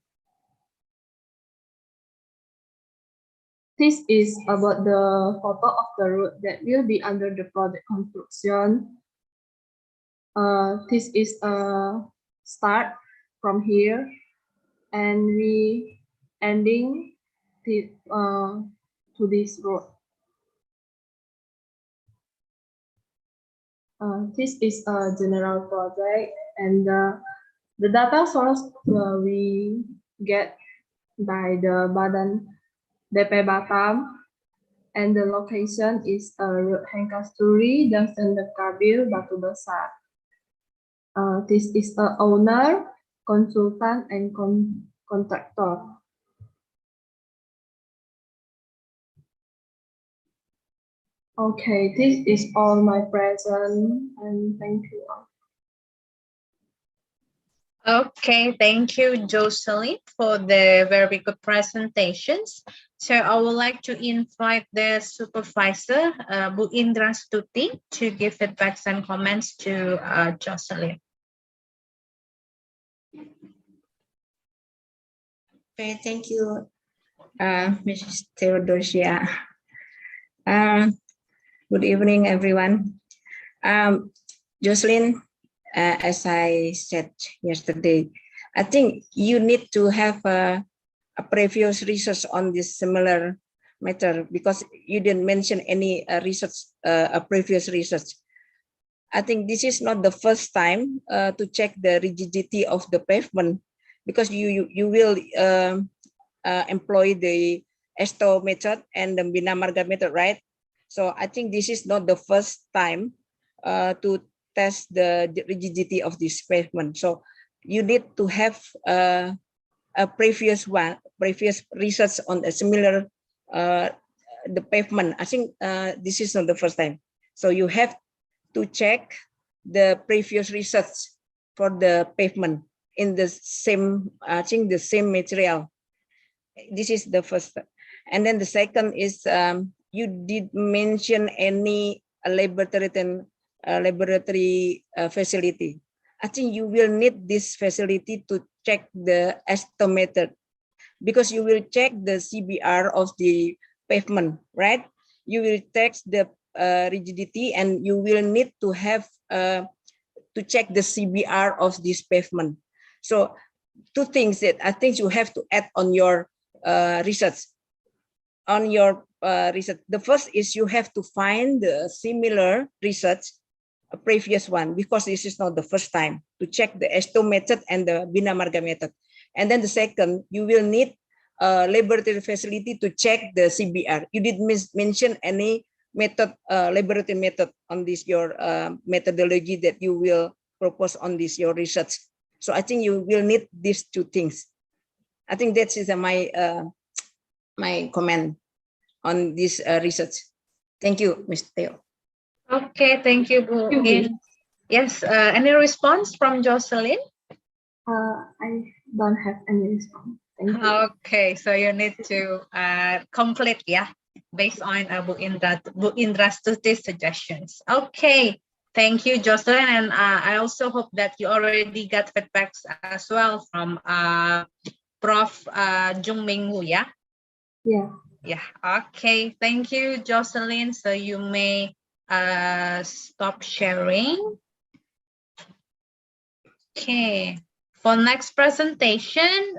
This is about the photo of the road that will be under the project construction. This is a start from here, and we ending to this road. This is a general project, and the data source we get by the Badan DP Batam, and the location is Road Hengkasturi, Junction Dekabil, Batu Besar. This is the owner, consultant, and contractor. Okay, this is all my present, and thank you all. Okay, thank you, Jocelyn, for the very good presentations. So I would like to invite the supervisor, Bu Indra Stuti, to give feedbacks and comments to Jocelyn. Okay, thank you, Mrs. Theodosia. Good evening, everyone. Jocelyn, as I said yesterday, I think you need to have a previous research on this similar matter, because you didn't mention any research, a previous research. I think this is not the first time to check the rigidity of the pavement, because you will employ the ESTO method and the Bina Marga method, right? So I think this is not the first time to test the rigidity of this pavement. So you need to have a previous research on a similar the pavement. I think this is not the first time. So you have to check the previous research for the pavement in the same, I think the same material. This is the first. And then the second is you did mention any laboratory facility. I think you will need this facility to check the ESTO method, because you will check the CBR of the pavement, right? You will test the rigidity, and you will need to have to check the CBR of this pavement. So two things that I think you have to add on your research. The first is you have to find the similar research, a previous one, because this is not the first time to check the ESTO method and the Bina Marga method. And then the second, you will need a laboratory facility to check the CBR. You did mention any method, laboratory method on this, your methodology that you will propose on this, your research. So I think you will need these two things. I think that is my my comment on this research. Thank you, Mr. Theo. Okay, thank you, Bu. Yes, any response from Jocelyn? I don't have any response. Thank you. Okay, so you need to complete, yeah, based on Bu Indra Stuti's suggestions. Okay, thank you, Jocelyn, and I also hope that you already got feedbacks as well from Prof. Jung Ming Wu, yeah? Yeah. Yeah, okay, thank you, Jocelyn. So you may stop sharing. Okay, for next presentation,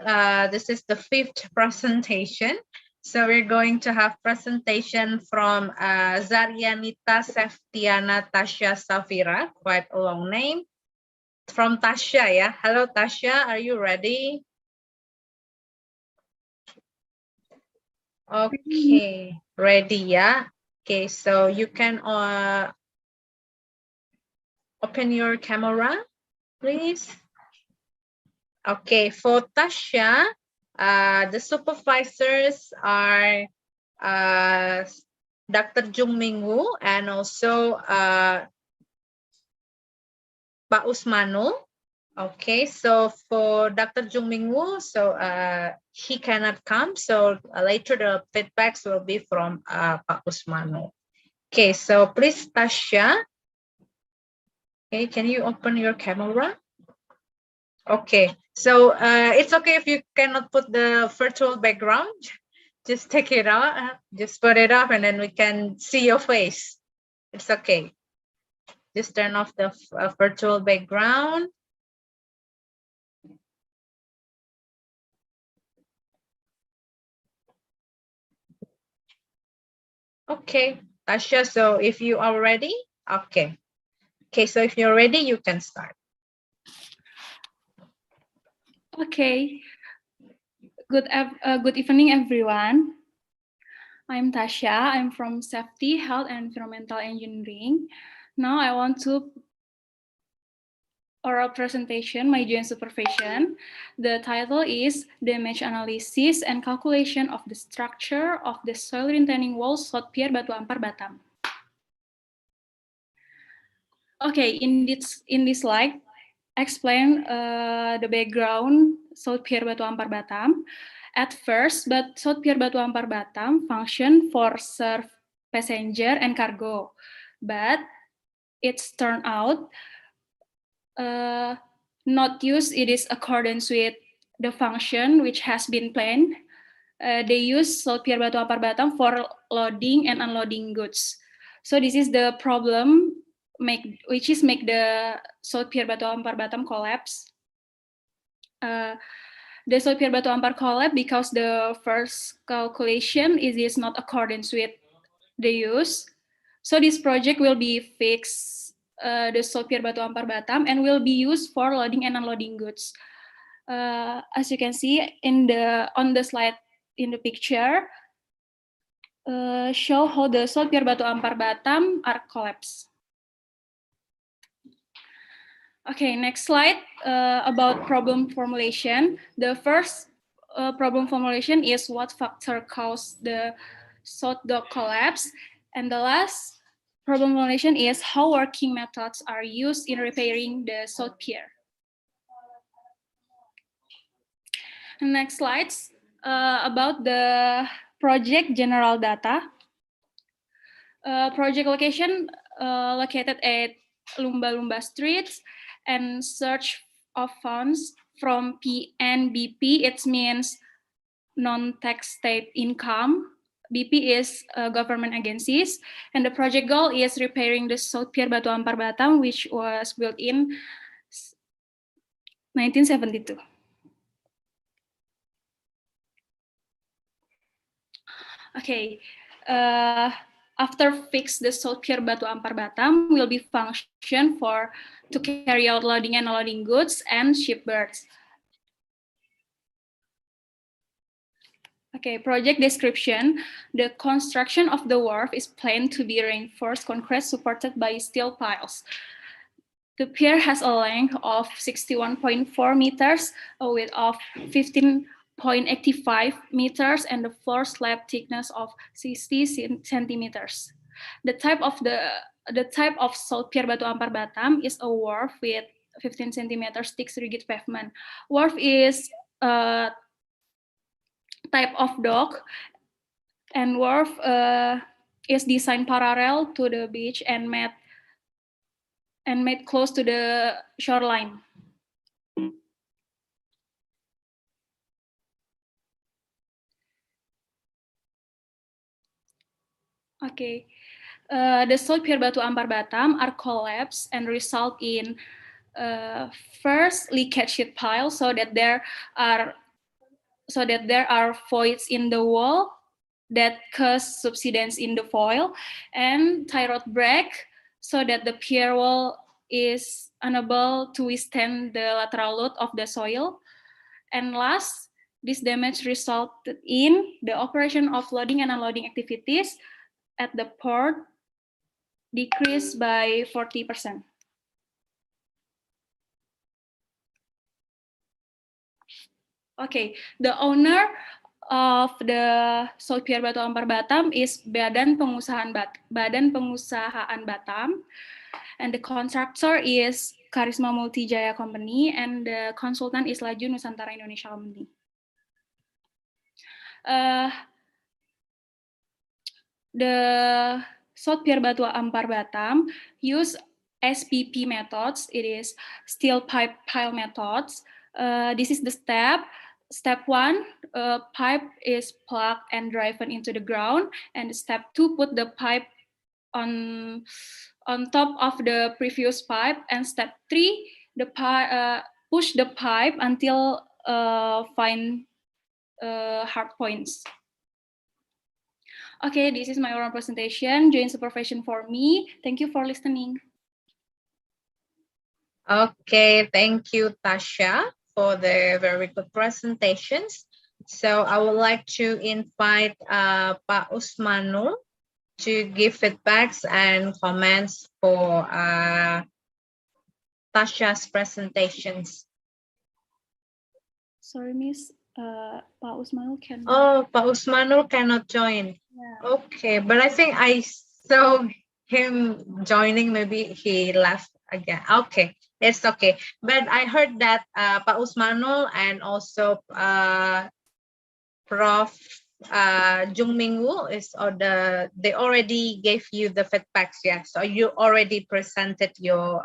this is the 5th presentation. So we're going to have presentation from Zarianita Seftiana Tasha Safira, quite a long name. From Tasha, yeah. Hello, Tasha, are you ready? Okay, ready, yeah. Okay, so you can open your camera, please. Okay, for Tasha, the supervisors are Dr. Jung Ming Woo and also Pak Usmanul. Okay, so for Dr. Jung Ming Woo, so he cannot come. So later the feedbacks will be from Pak Usmanul. Okay, so please, Tasha. Okay, can you open your camera? Okay, so it's okay if you cannot put the virtual background. Just take it out, just put it up, and then we can see your face. It's okay. Just turn off the virtual background. Okay, Tasha, so if you are ready, okay. Okay, so if you're ready, you can start. Okay. Good evening, everyone. I'm Tasha. I'm from Safety, Health, and Environmental Engineering. Now I want to oral presentation my joint supervision. The title is Damage Analysis and Calculation of the Structure of the Soil Retaining Wall South Pier Batu Ampar Batam. Okay, in this slide, explain the background South Pier Batu Ampar Batam. At first, South Pier Batu Ampar Batam function for serve passenger and cargo, but it's turned out not used. It is accordance with the function which has been planned. They use South Pier Batu Ampar Batam for loading and unloading goods. So this is the problem which is make the South Pier Batu Ampar Batam collapse. The South Pier Batu Ampar collapse because the first calculation is not accordance with the use. So this project will be fixed the South Pier Batu Ampar Batam and will be used for loading and unloading goods. As you can see on the slide in the picture, show how the South Pier Batu Ampar Batam are collapsed. Okay, next slide about problem formulation. The first problem formulation is what factor caused the South Dock collapse, and the last problem formulation is how working methods are used in repairing the South Pier. Next slides about the project general data. Project location located at Lumba Lumba Streets, and search of funds from PNBP. It means non-tax state income. BP is government agencies, and the project goal is repairing the South Pier Batu Ampar Batam, which was built in 1972. Okay, after fix the South Pier Batu Ampar Batam will be function to carry out loading and unloading goods and shipbirds. Okay, project description. The construction of the wharf is planned to be reinforced concrete supported by steel piles. The pier has a length of 61.4 meters, a width of 15.85 meters, and the floor slab thickness of 60 centimeters. The type of South Pier Batu Ampar Batam is a wharf with 15 centimeters thick rigid pavement. Wharf is type of dock, and wharf is designed parallel to the beach and made close to the shoreline. Okay, the South Pier Batu Ampar Batam are collapsed and result in first leakage sheet pile, so that there are voids in the wall that cause subsidence in the foil, and tie rod break, so that the pier wall is unable to withstand the lateral load of the soil. And last, this damage resulted in the operation of loading and unloading activities at the port decreased by 40%. Okay, the owner of the Salt Pier Batu Ampar Batam is Badan Pengusahaan Batam, and the contractor is Karisma Multijaya Company, and the consultant is Laju Nusantara Indonesia Company. The Salt Pier Batu Ampar Batam use SPP methods. It is steel pipe pile methods. This is the step. Step 1, pipe is plugged and driven into the ground, and step 2, put the pipe on top of the previous pipe, and step 3, the push the pipe until find hard points. Okay, this is my oral presentation. Join supervision for me. Thank you for listening. Okay, thank you, Tasha, for the very good presentations. So I would like to invite Pak Usmanul to give feedbacks and comments for Tasha's presentations. Sorry, Miss. Pak Usmanul can. Oh, Pak Usmanul cannot join. Yeah. Okay, but I think I saw him joining. Maybe he left again. Okay, it's okay. But I heard that Pak Usmanul and also Prof. Jung Mingwu they already gave you the feedbacks, yeah. So you already presented your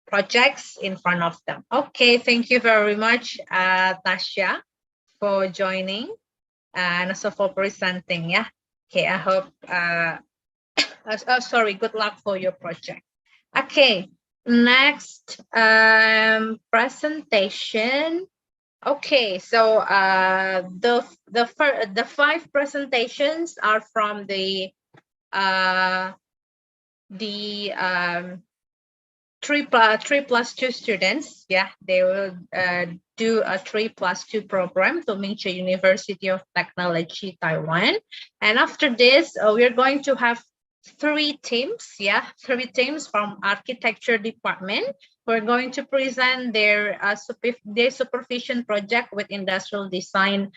projects in front of them. Okay, thank you very much, Tasha, for joining and also for presenting. Yeah. Okay, I hope. Sorry. Good luck for your project. Okay. Next presentation. Okay, so the 5 presentations are from the 3+2 students. Yeah, they will do a 3+2 program to Mingche University of Technology, Taiwan. And after this, we're going to have 3 teams. Yeah, 3 teams from architecture department. We're going to present their supervision project with industrial design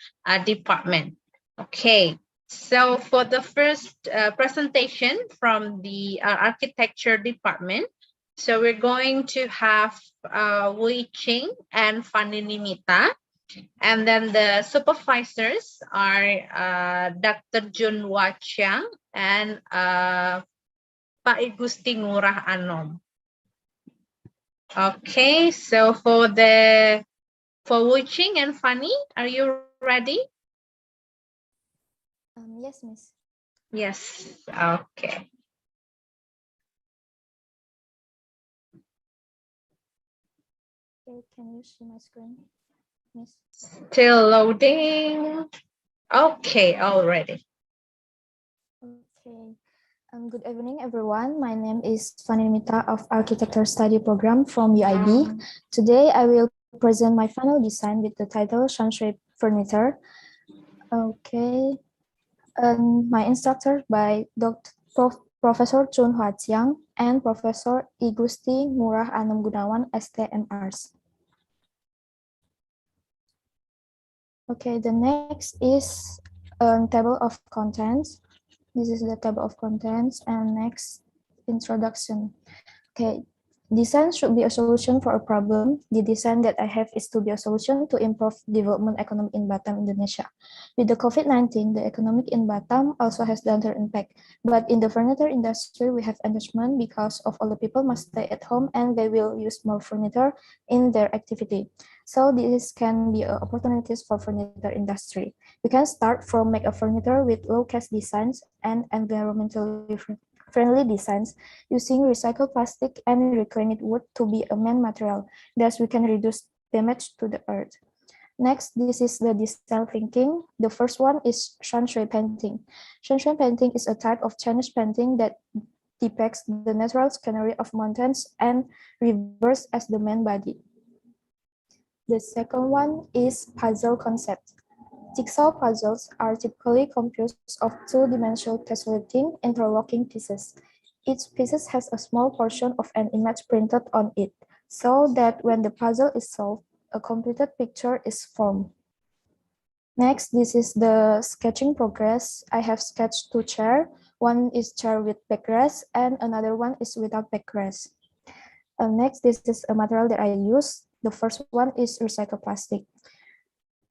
department. Okay. So for the first presentation from the architecture department, so we're going to have Wei Ching and Fanny Nimita. And then the supervisors are Dr. Jun Hwa Chiang and Pak Igusti Ngurah Anom. Okay, so for Wei Ching and Fanny, are you ready? Yes, Miss. Yes, okay. Okay, can you see my screen, Miss? Still loading. Okay, already. Okay. Good evening, everyone. My name is Fanny Mita of Architecture Study Program from UIB. Today, I will present my final design with the title Sunshape Furniture. Okay. My instructor by Professor Chun Hwa Chiang and Professor Igusti Ngurah Anom Gunawan, STMRs. Okay, the next is table of contents. This is the table of contents, and next, introduction. Okay, design should be a solution for a problem. The design that I have is to be a solution to improve development economy in Batam, Indonesia. With the COVID-19, the economic in Batam also has downward impact. But in the furniture industry, we have engagement because of all the people must stay at home and they will use more furniture in their activity. So this can be opportunities for furniture industry. We can start from make a furniture with low-cost designs and environmentally friendly designs using recycled plastic and reclaimed wood to be a main material. Thus, we can reduce damage to the earth. Next, this is the design thinking. The first one is Shanshui painting. Shanshui painting is a type of Chinese painting that depicts the natural scenery of mountains and rivers as the main body. The second one is puzzle concept. Jigsaw puzzles are typically composed of two-dimensional tessellating interlocking pieces. Each piece has a small portion of an image printed on it, so that when the puzzle is solved, a completed picture is formed. Next, this is the sketching progress. I have sketched 2 chairs. One is chair with backrest and another one is without backrest. Next, this is a material that I use. The first one is recycled plastic.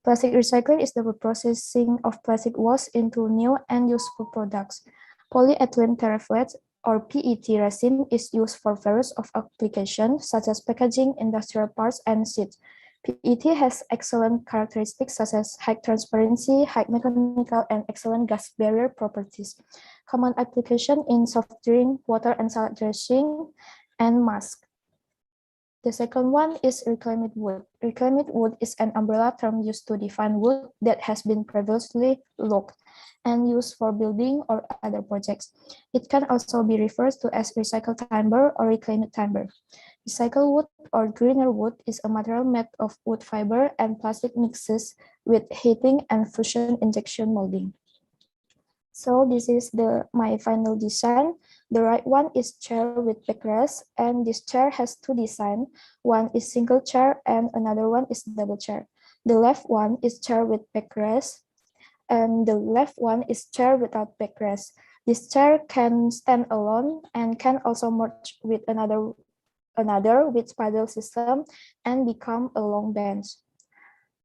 Plastic recycling is the processing of plastic waste into new and useful products. Polyethylene terephthalate or PET resin is used for various of applications such as packaging, industrial parts, and seats. PET has excellent characteristics such as high transparency, high mechanical, and excellent gas barrier properties. Common application in soft drink, water and salad dressing, and mask. The second one is reclaimed wood. Reclaimed wood is an umbrella term used to define wood that has been previously logged and used for building or other projects. It can also be referred to as recycled timber or reclaimed timber. Recycled wood or greener wood is a material made of wood fiber and plastic mixes with heating and fusion injection molding. So this is my final design. The right one is chair with backrest, and this chair has 2 designs. One is single chair and another one is double chair. The left one is chair with backrest, and the left one is chair without backrest. This chair can stand alone and can also merge with another with paddle system and become a long bench.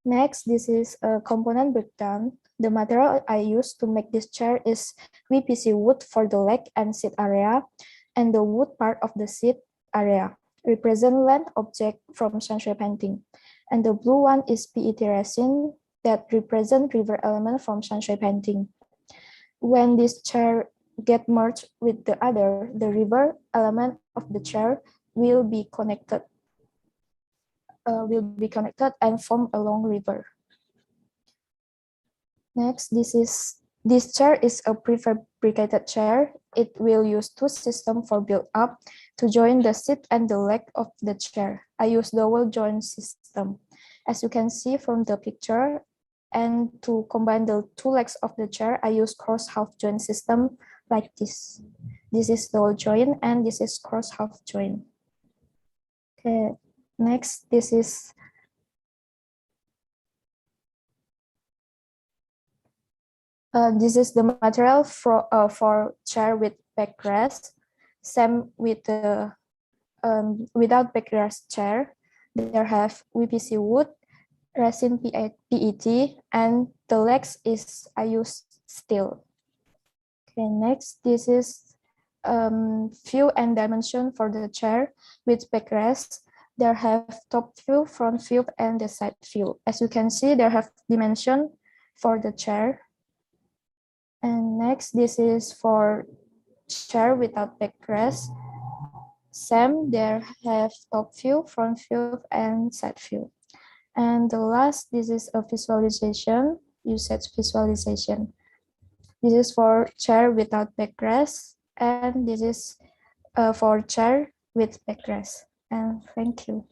Next, this is a component breakdown. The material I used to make this chair is VPC wood for the leg and seat area, and the wood part of the seat area represent land object from sunshine painting. And the blue one is PET resin that represent river element from sunshine painting. When this chair get merged with the other, the river element of the chair will be connected and form a long river. Next, this chair is a prefabricated chair. It will use 2 systems for build up to join the seat and the leg of the chair. I use double joint system. As you can see from the picture, and to combine the 2 legs of the chair, I use cross half joint system like this. This is double joint and this is cross half joint. Okay, next, this is the material for chair with backrest. Same with the without backrest chair. There have VPC wood, resin PET, and the legs is I use steel. Okay, next, this is view and dimension for the chair with backrest. There have top view, front view, and the side view. As you can see, there have dimension for the chair. And next, this is for chair without backrest. Same, there have top view, front view, and side view. And the last, this is a visualization, usage visualization. This is for chair without backrest, and this is for chair with backrest. And thank you.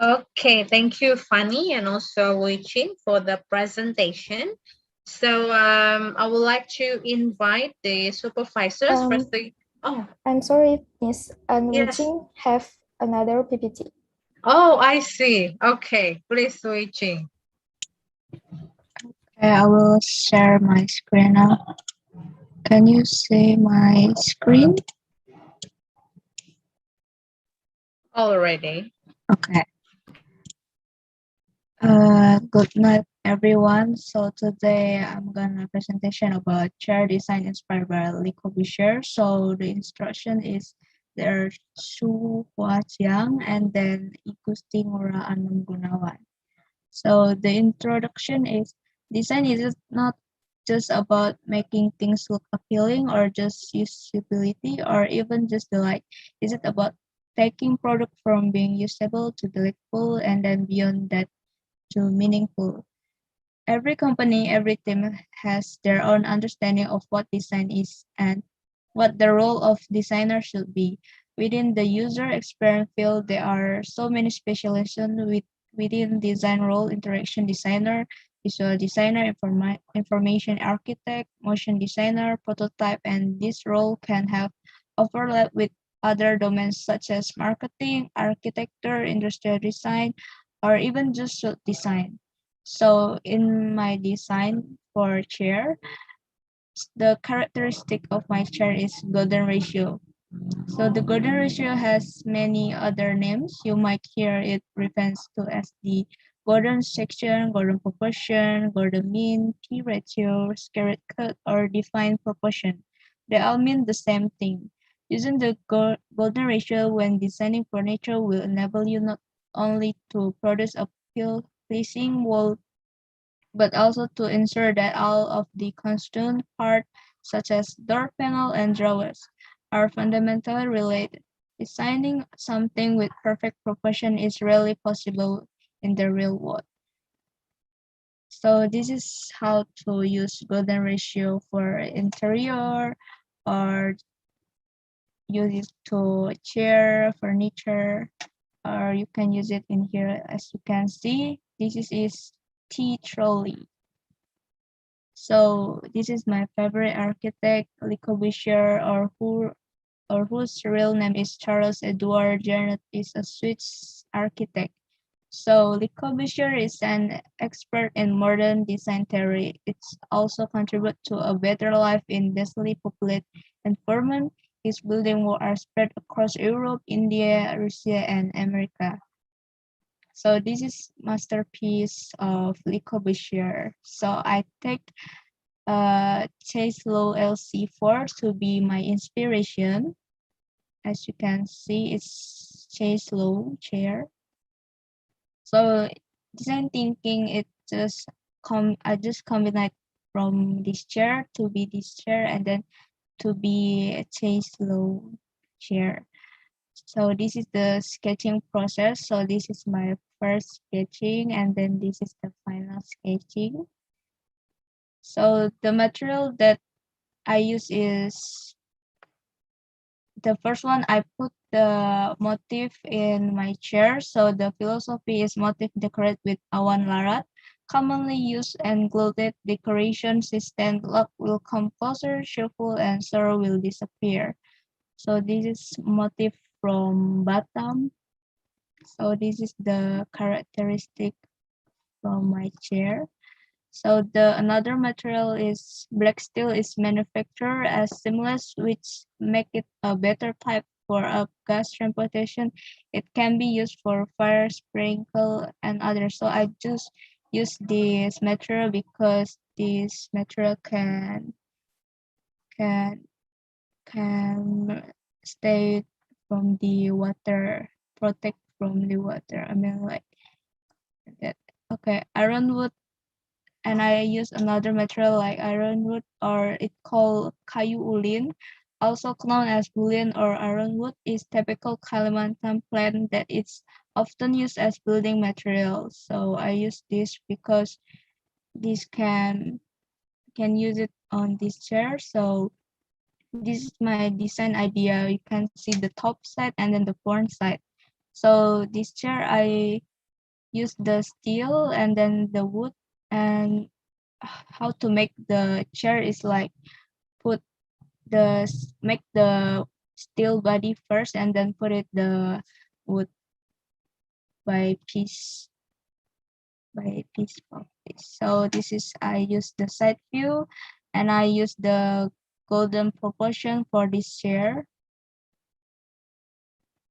Okay, thank you, Fanny, and also Wei Chin for the presentation. So I would like to invite the supervisors. I'm sorry, Miss. And Yes. Wei Chin have another PPT. Oh, I see. Okay, please, Wei Chin. Okay, I will share my screen now. Can you see my screen? Already. Okay. Good night, everyone. So today I'm gonna presentation about chair design inspired by Le Corbusier. So the instruction is there are Su Hua Jiang and then Igusti Ngurah Anum Gunawan. So the introduction is design is not just about making things look appealing or just usability or even just delight. Is it about taking product from being usable to delightful and then beyond that to meaningful? Every company, every team has their own understanding of what design is and what the role of designer should be. Within the user experience field, there are so many specializations within design role: interaction designer, visual designer, information architect, motion designer, prototype, and this role can have overlap with other domains such as marketing, architecture, industrial design, or even just design. So in my design for chair, the characteristic of my chair is golden ratio. So the golden ratio has many other names. You might hear it refers to as the golden section, golden proportion, golden mean, p ratio, square cut, or defined proportion. They all mean the same thing. Using the golden ratio when designing furniture will enable you not only to produce a pleasing wall, but also to ensure that all of the constituent parts, such as door panel and drawers, are fundamentally related. Designing something with perfect proportion is rarely possible in the real world. So this is how to use golden ratio for interior, or use it to chair, furniture, or you can use it in here. As you can see, this is tea trolley. So this is my favorite architect, Le Corbusier, or whose real name is Charles Edward Jarnot, is a Swiss architect. So Le Corbusier is an expert in modern design theory. It's also contribute to a better life in densely populated environment. His buildings are spread across Europe, India, Russia, and America. So this is masterpiece of Le Corbusier. So I take Chaslow LC4 to be my inspiration. As you can see, it's Chaslow chair. So design thinking, I just combine from this chair to be this chair, and then to be a Chaslow chair. So this is the sketching process. So this is my first sketching, and then this is the final sketching. So the material that I use is, the first one, I put the motif in my chair. So the philosophy is motif decorated with awan larat. Commonly used and gilded decoration system, luck will come closer, cheerful, and sorrow will disappear. So this is motif from Batam. So this is the characteristic from my chair. So the another material is black steel is manufactured as seamless, which make it a better type for a gas transportation. It can be used for fire sprinkle and others. So I just use this material because this material can stay from the water, protect from the water. I mean, like that. Okay, ironwood, and I use another material like ironwood, or it called kayu ulin, also known as bullion or ironwood, is typical Kalimantan plant that is often used as building material. So I use this because this can use it on this chair. So this is my design idea. You can see the top side and then the front side. So this chair, I use the steel and then the wood, and how to make the chair is like make the steel body first and then put it the wood by piece of this. So this is, I use the side view, and I use the golden proportion for this chair.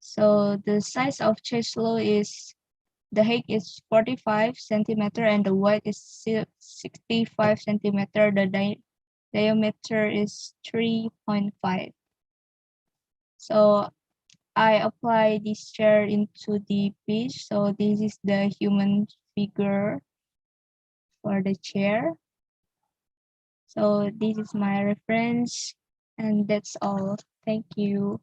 So the size of Chaslow is, the height is 45 centimeter and the width is 65 centimeter. The diameter is 3.5. So I apply this chair into the piece. So this is the human figure for the chair. So this is my reference, and that's all. Thank you.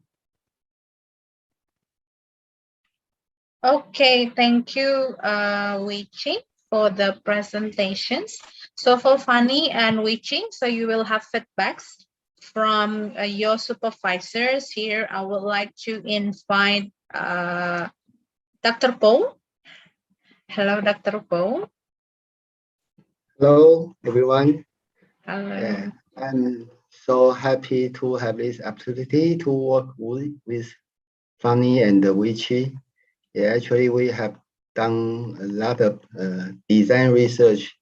Okay, thank you, Wei-Ching, for the presentations. So for Fanny and Wei-Ching, so you will have feedbacks from your supervisors. Here, I would like to invite Dr. Paul. Hello, Dr. Paul. Hello, everyone. Hello. I'm so happy to have this opportunity to work with Fanny and Wei-Ching. Yeah, actually, we have done a lot of design research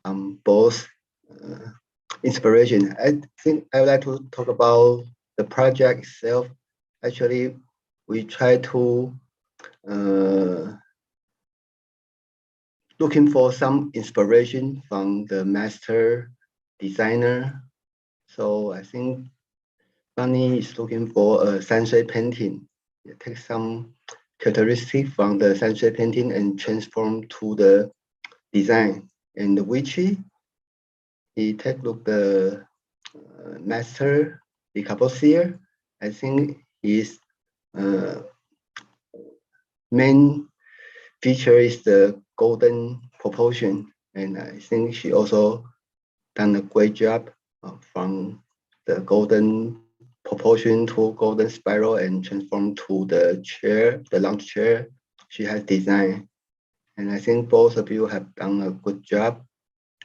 on both inspiration. I think I would like to talk about the project itself. Actually, we try to looking for some inspiration from the master designer. So I think Bunny is looking for a sunset painting. It takes some characteristic from the sunset painting and transform to the design. And the Witchy, he take look the master decomposier. I think his main feature is the golden proportion, and I think she also done a great job from the golden proportion to golden spiral and transform to the chair, the lounge chair she has designed. And I think both of you have done a good job.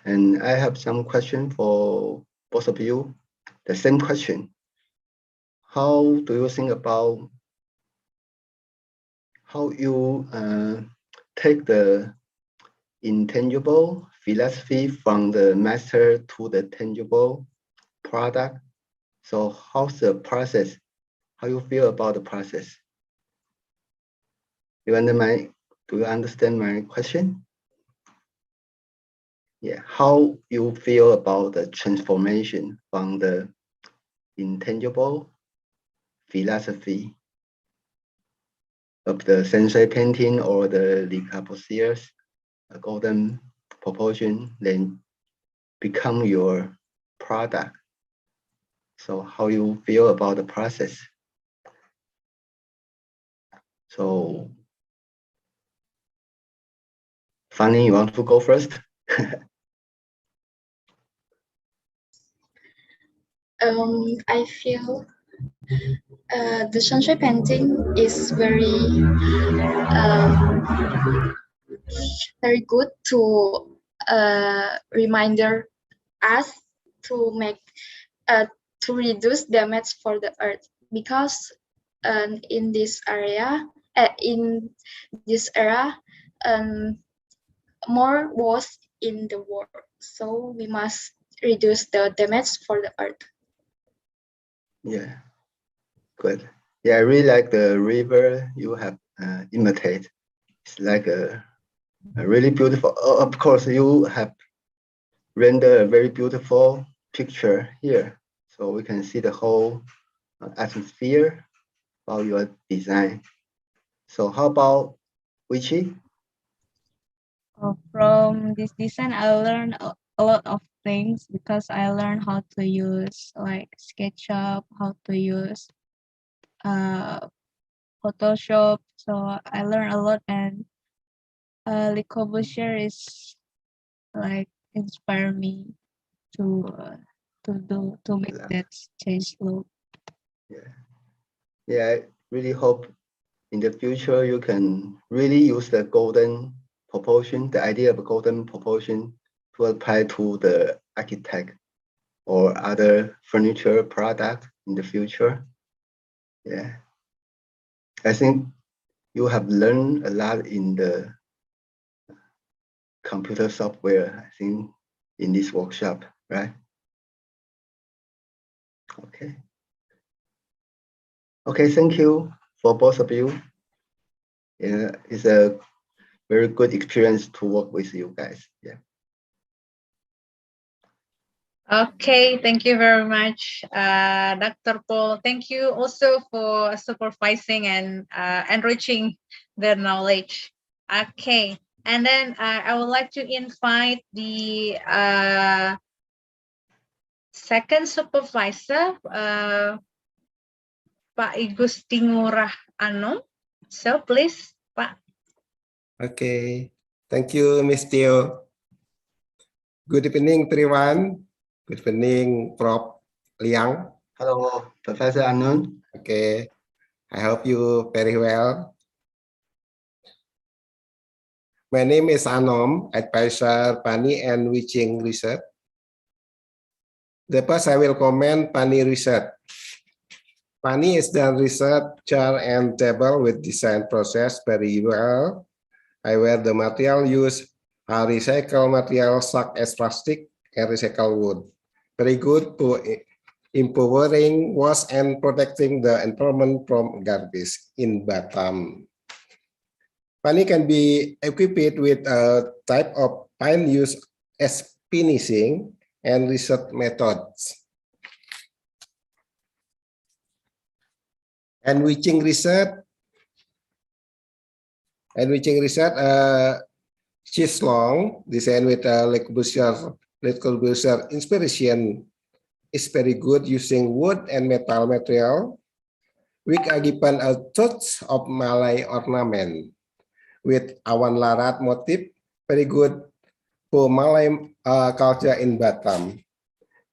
And I have some question for both of you. The same question. How do you think about how you take the intangible philosophy from the master to the tangible product? So how's the process? How you feel about the process? Do you understand my question? Yeah, how you feel about the transformation from the intangible philosophy of the sensei painting or the Le Corbusier's golden proportion, then become your product. So how you feel about the process? So Fanny, you want to go first? I feel the sunshine painting is very good to reminder us to make to reduce damage for the earth, because in this area in this era more wars in the world, so we must reduce the damage for the earth. Yeah, good. Yeah, I really like the river you have imitate. It's like a really beautiful. Of course, you have rendered a very beautiful picture here, so we can see the whole atmosphere of your design. So how about Wichi? From this design, I learned a lot of things because I learned how to use like SketchUp, how to use Photoshop. So I learned a lot, and Le Corbusier is like inspire me to make that change look. Yeah, I really hope in the future you can really use the golden proportion, the idea of a golden proportion, to apply to the architect or other furniture product in the future. Yeah, I think you have learned a lot in the computer software, I think, in this workshop, right? Okay. Okay, thank you for both of you. Yeah, it's a very good experience to work with you guys. Yeah. Okay, thank you very much, Dr. Paul. Thank you also for supervising and enriching the knowledge. Okay, and then I would like to invite the second supervisor, Pak Igusti Ngurah Anom. So please, Pak. Okay, thank you, Ms. Teo. Good evening, everyone. Good evening, Prof. Liang. Hello, Professor Anon. Okay, I hope you very well. My name is Anom, advisor Pani and Witching Research. The first I will comment Pani Research. Pani is done research chart and table with design process very well. where the material used are recycled materials such as plastic and recycled wood. Very good to empowering waste and protecting the environment from garbage in Batam. Pani can be equipped with a type of pine used as finishing and research methods. Enriching research, Chislong designed with Le Corbusier inspiration is very good using wood and metal material. We are given a touch of Malay ornament with awan larat motif, very good for Malay culture in Batam.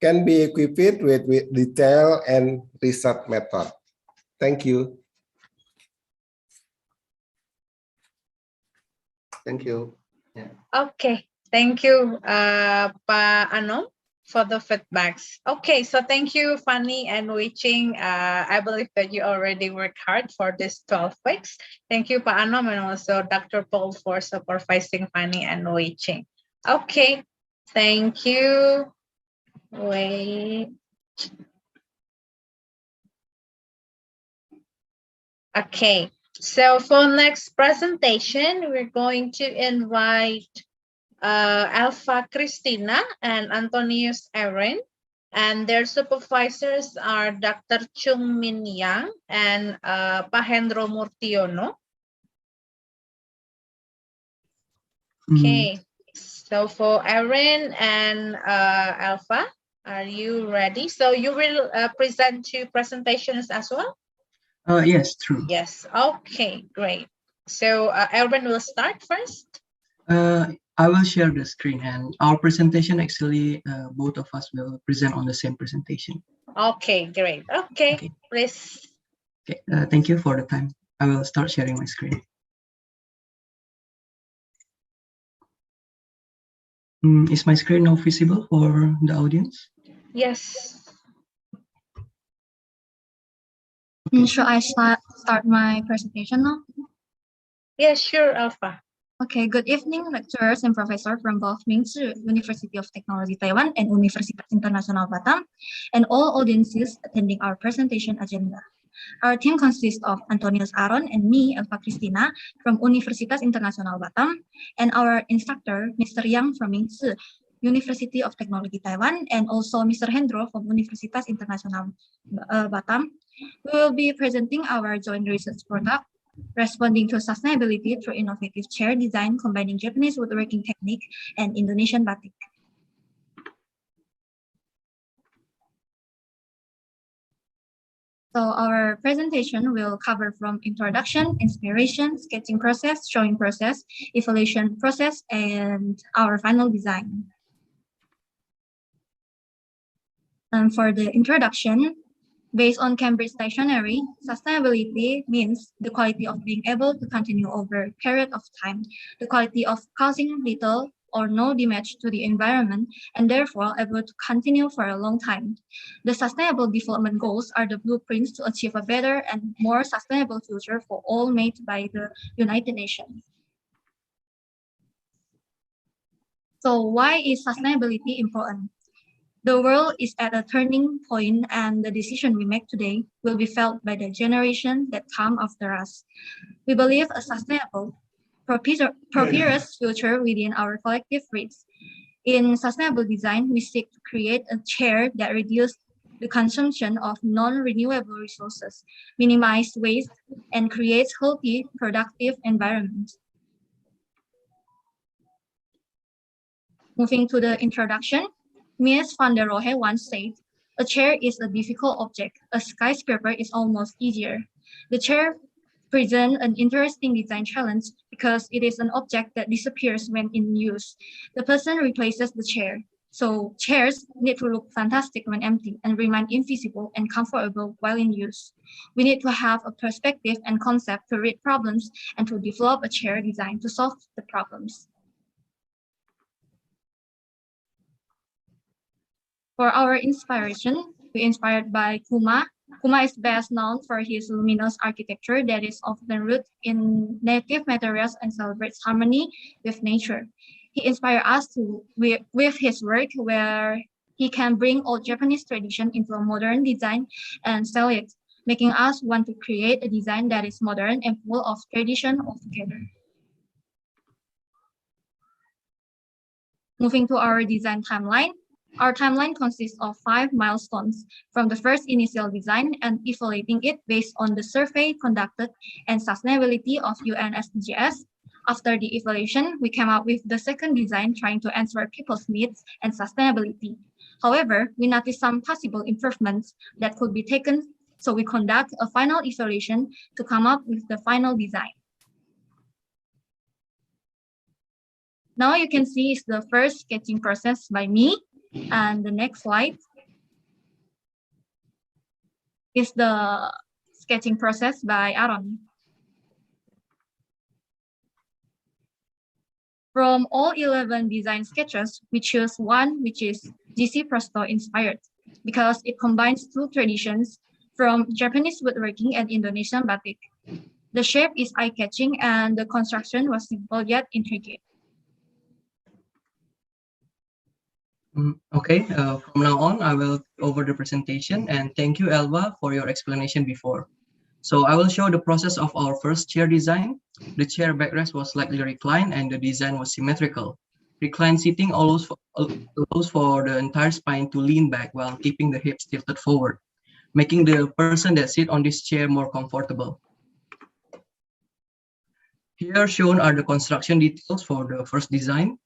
Can be equipped with detail and research method. Thank you. Thank you. Yeah. Okay, thank you, Pa Anom, for the feedbacks. Okay, so thank you, Fanny and Wei Ching. I believe that you already worked hard for this 12 weeks. Thank you, Pa Anom, and also Dr. Paul for supervising Fanny and Wei Ching. Okay, thank you. Wait. Okay, so for next presentation, we're going to invite Alpha Christina and Antonius Aaron, and their supervisors are Dr. Chung Min Yang and Pahendro Murtiono. Okay, so for Aaron and Alpha, are you ready? So you will present two presentations as well? Yes, true. Yes, okay, great. So Aaron will start first. I will share the screen, and our presentation actually both of us will present on the same presentation. Okay, great. Okay, please. Okay, thank you for the time. I will start sharing my screen. Is my screen now visible for the audience? Yes. Should I start my presentation now? Yes, sure, Alpha. Okay, good evening, lecturers and professors from both Mingzhi University of Technology Taiwan and Universitas Internasional Batam, and all audiences attending our presentation agenda. Our team consists of Antonius Aaron and me, Alpha Christina, from Universitas Internasional Batam, and our instructor, Mr. Yang from Mingzhi University of Technology Taiwan, and also Mr. Hendro from Universitas Internasional Batam. We will be presenting our joint research product, responding to sustainability through innovative chair design combining Japanese woodworking technique and Indonesian batik. So our presentation will cover from introduction, inspiration, sketching process, showing process, evaluation process, and our final design. And for the introduction, based on Cambridge Dictionary, sustainability means the quality of being able to continue over a period of time, the quality of causing little or no damage to the environment, and therefore able to continue for a long time. The Sustainable Development Goals are the blueprints to achieve a better and more sustainable future for all made by the United Nations. So why is sustainability important? The world is at a turning point, and the decision we make today will be felt by the generation that come after us. We believe a sustainable, prosperous future within our collective reach. In sustainable design, we seek to create a chair that reduces the consumption of non-renewable resources, minimize waste, and creates healthy, productive environments. Moving to the introduction, Mies van der Rohe once said, "A chair is a difficult object. A skyscraper is almost easier." The chair presents an interesting design challenge because it is an object that disappears when in use. The person replaces the chair. So chairs need to look fantastic when empty and remain invisible and comfortable while in use. We need to have a perspective and concept to read problems and to develop a chair design to solve the problems. For our inspiration, we inspired by Kuma, Kuma is best known for his luminous architecture that is often rooted in native materials and celebrates harmony with nature. He inspired us with his work where he can bring old Japanese tradition into a modern design and sell it, making us want to create a design that is modern and full of tradition altogether. Moving to our design timeline, our timeline consists of 5 milestones from the first initial design and evaluating it based on the survey conducted and sustainability of UN SDGs. After the evaluation, we came up with the second design trying to answer people's needs and sustainability. However, we noticed some possible improvements that could be taken, so we conduct a final evaluation to come up with the final design. Now you can see is the first sketching process by me, and the next slide is the sketching process by Aaron. From all 11 design sketches, we choose one which is GC Presto inspired because it combines two traditions from Japanese woodworking and Indonesian batik. The shape is eye-catching and the construction was simple yet intricate. Okay, from now on, I will go over the presentation, and thank you, Elva, for your explanation before. So I will show the process of our first chair design. The chair backrest was slightly reclined and the design was symmetrical. Reclined seating allows for the entire spine to lean back while keeping the hips tilted forward, making the person that sit on this chair more comfortable. Here shown are the construction details for the first design.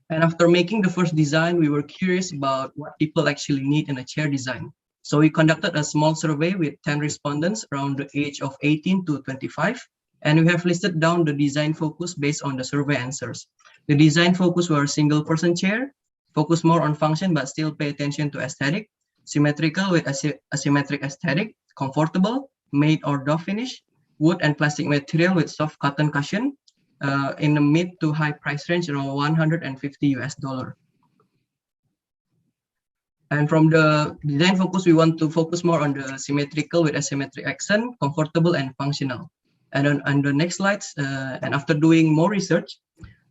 And after making the first design, we were curious about what people actually need in a chair design. So we conducted a small survey with 10 respondents around the age of 18 to 25. And we have listed down the design focus based on the survey answers. The design focus were single person chair, focus more on function but still pay attention to aesthetic, symmetrical with asymmetric aesthetic, comfortable, made or doff finish, wood and plastic material with soft cotton cushion, in the mid to high price range around $150 US. And from the design focus, we want to focus more on the symmetrical with asymmetric accent, comfortable and functional. And on the next slides, and after doing more research,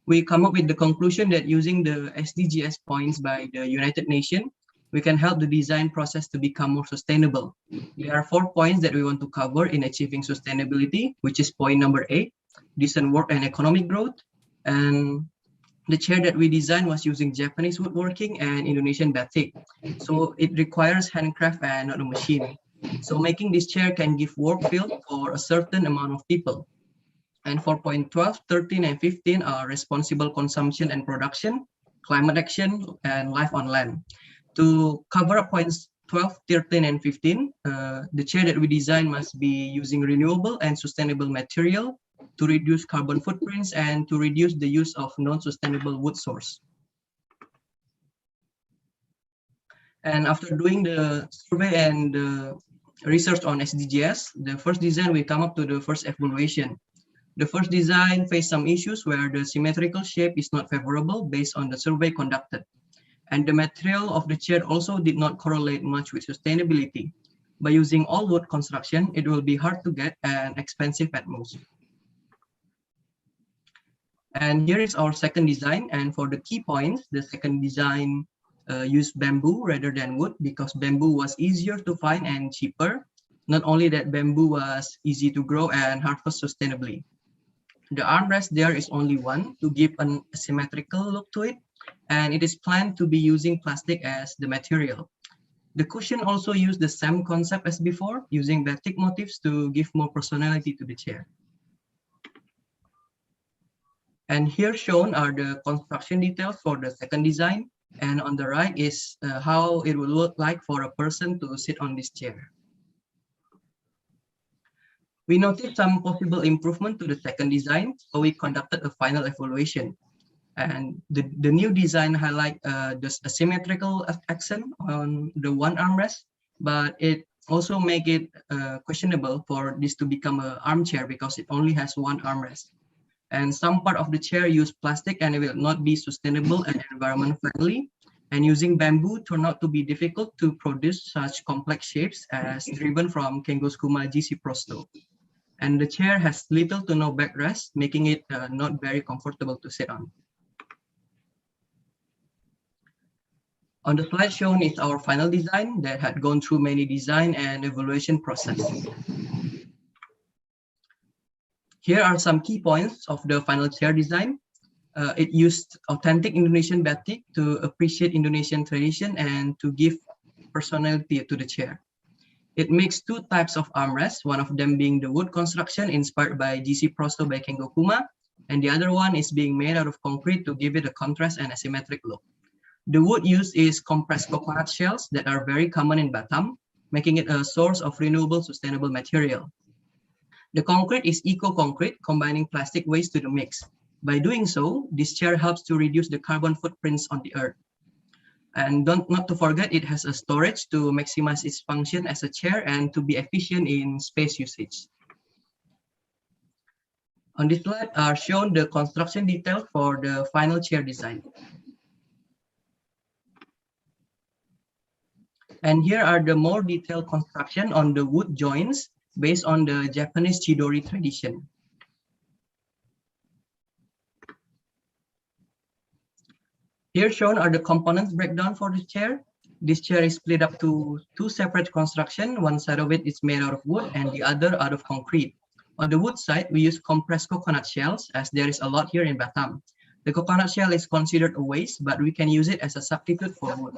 we come up with the conclusion that using the SDGs points by the United Nations, we can help the design process to become more sustainable. There are 4 points that we want to cover in achieving sustainability, which is point number 8, decent work and economic growth. And the chair that we designed was using Japanese woodworking and Indonesian batik. So it requires handcraft and not a machine. So making this chair can give work field for a certain amount of people. And for point 12, 13, and 15 are responsible consumption and production, climate action, and life on land. To cover up points 12, 13, and 15, the chair that we design must be using renewable and sustainable material to reduce carbon footprints and to reduce the use of non-sustainable wood source. And after doing the survey and the research on SDGs, the first design we come up to the first evaluation. The first design faced some issues where the symmetrical shape is not favorable based on the survey conducted. And the material of the chair also did not correlate much with sustainability. By using all wood construction, it will be hard to get and expensive at most. And here is our second design. And for the key points, the second design used bamboo rather than wood because bamboo was easier to find and cheaper. Not only that, bamboo was easy to grow and harvest sustainably. The armrest there is only one to give an asymmetrical look to it, and it is planned to be using plastic as the material. The cushion also used the same concept as before, using batik motifs to give more personality to the chair. And here shown are the construction details for the second design. And on the right is how it will look like for a person to sit on this chair. We noticed some possible improvement to the second design, so we conducted a final evaluation. And the new design highlight the asymmetrical accent on the one armrest, but it also make it questionable for this to become an armchair because it only has one armrest. And some part of the chair use plastic and it will not be sustainable and environment friendly. And using bamboo turned out to be difficult to produce such complex shapes as driven from Kengo's Kuma GC Prosto. And the chair has little to no backrest, making it not very comfortable to sit on. On the slide shown is our final design that had gone through many design and evaluation process. Here are some key points of the final chair design. It used authentic Indonesian batik to appreciate Indonesian tradition and to give personality to the chair. It makes two types of armrests, one of them being the wood construction inspired by GC Prosto by Kengo Kuma, and the other one is being made out of concrete to give it a contrast and asymmetric look. The wood used is compressed coconut shells that are very common in Batam, making it a source of renewable sustainable material. The concrete is eco-concrete, combining plastic waste to the mix. By doing so, this chair helps to reduce the carbon footprints on the earth. And not to forget, it has a storage to maximize its function as a chair and to be efficient in space usage. On this slide are shown the construction details for the final chair design. And here are the more detailed construction on the wood joints based on the Japanese Chidori tradition. Here shown are the components breakdown for the chair. This chair is split up to two separate constructions. One side of it is made out of wood and the other out of concrete. On the wood side, we use compressed coconut shells as there is a lot here in Batam. The coconut shell is considered a waste, but we can use it as a substitute for wood.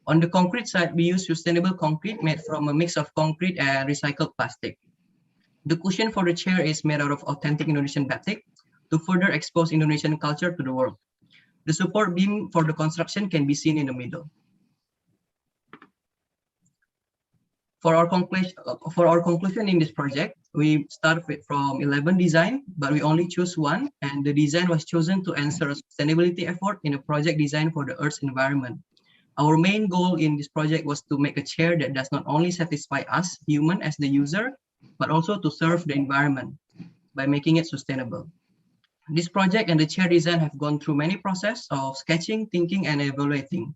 On the concrete side, we use sustainable concrete made from a mix of concrete and recycled plastic. The cushion for the chair is made out of authentic Indonesian batik to further expose Indonesian culture to the world. The support beam for the construction can be seen in the middle. For our conclusion in this project, we start from 11 design, but we only choose one, and the design was chosen to answer a sustainability effort in a project design for the Earth's environment. Our main goal in this project was to make a chair that does not only satisfy us, human, as the user, but also to serve the environment by making it sustainable. This project and the chair design have gone through many processes of sketching, thinking, and evaluating.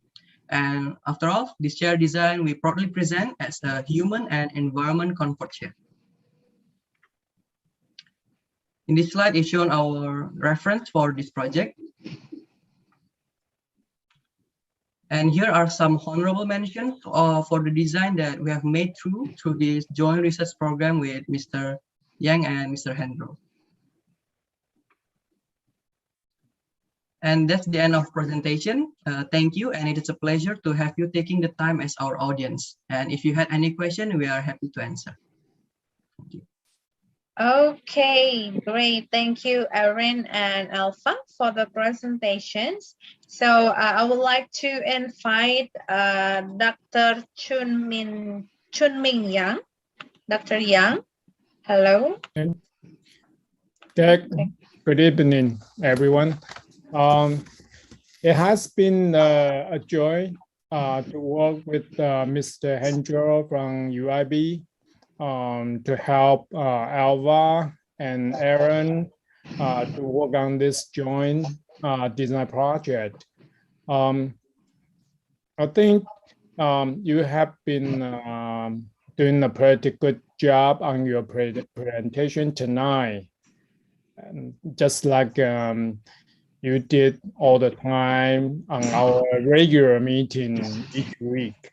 And after all, this chair design we proudly present as a human and environment comfort chair. In this slide is shown our reference for this project. And here are some honorable mentions for the design that we have made through this joint research program with Mr. Yang and Mr. Hendro. And that's the end of presentation. Thank you, and it is a pleasure to have you taking the time as our audience. And if you had any question, we are happy to answer. Thank you. Okay, great. Thank you, Erin and Alpha, for the presentations. So I would like to invite Dr. Chun Ming Yang. Dr. Yang, hello. Good evening, everyone. It has been a joy to work with Mr. Hendro from UIB to help Alva and Aaron to work on this joint design project. I think you have been doing a pretty good job on your presentation tonight, and just like you did all the time on our regular meeting each week.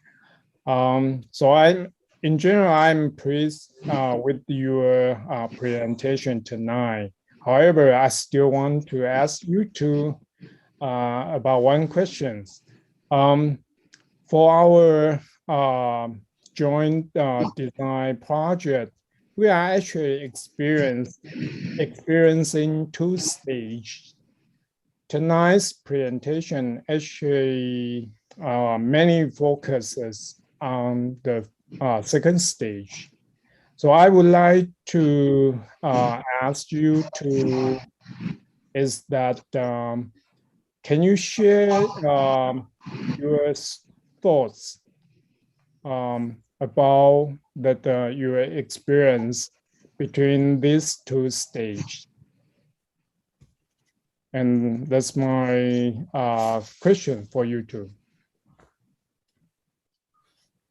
So in general, I'm pleased with your presentation tonight. However, I still want to ask you two about one question. For our joint design project, we are actually experiencing two stages. Tonight's presentation actually many focuses on the second stage. So I would like to ask you to, can you share your thoughts about your experience between these two stages? And that's my question for you two.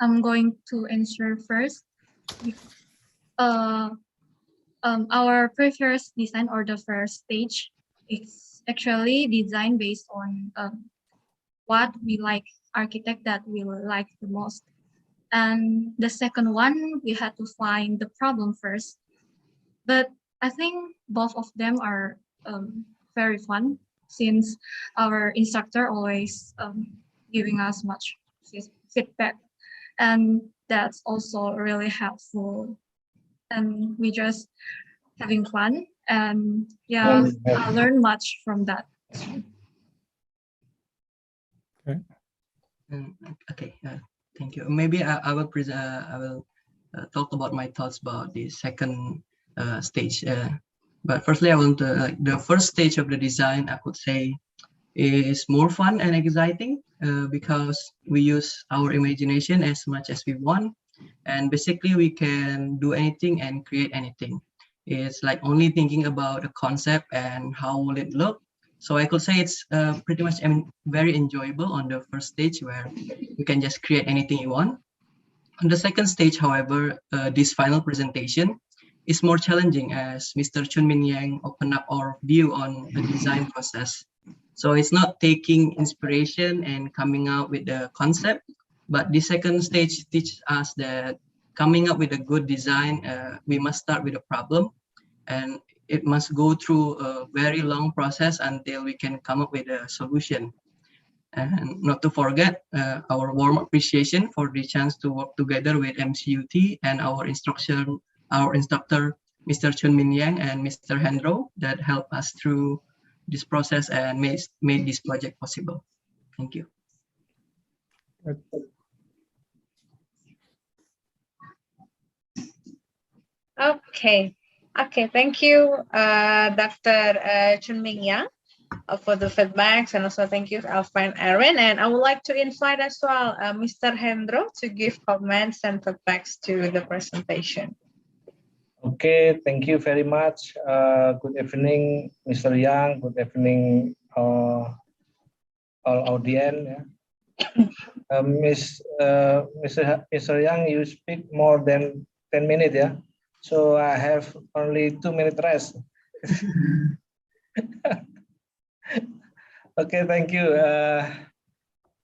I'm going to answer first. Our previous design or the first stage is actually designed based on what we like, architect that we like the most. And the second one, we had to find the problem first. But I think both of them are very fun since our instructor always giving us much feedback. And that's also really helpful. And we just having fun and yeah, I learned much from that. Okay, thank you. Maybe I will present. I will talk about my thoughts about the second stage. But firstly, I want to, the first stage of the design, I could say, is more fun and exciting because we use our imagination as much as we want, and basically we can do anything and create anything. It's like only thinking about a concept and how will it look. So I could say it's pretty much very enjoyable on the first stage where you can just create anything you want. On the second stage, however, this final presentation is more challenging as Mr. Chun Min Yang opened up our view on the design process. So it's not taking inspiration and coming out with the concept, but the second stage teaches us that coming up with a good design, we must start with a problem, and it must go through a very long process until we can come up with a solution. And not to forget our warm appreciation for the chance to work together with MCUT and our instructor, Mr. Chun Min Yang and Mr. Hendro, that helped us through this process and made this project possible. Thank you. Okay. Okay, thank you, Dr. Chun Min Yang, for the feedbacks, and also thank you, Alpha and Aaron. And I would like to invite as well Mr. Hendro to give comments and feedbacks to the presentation. Okay, thank you very much. Good evening, Mr. Yang. Good evening, all audience. Mr. Yang, you speak more than 10 minutes, yeah? So I have only 2 minutes rest. Okay, thank you.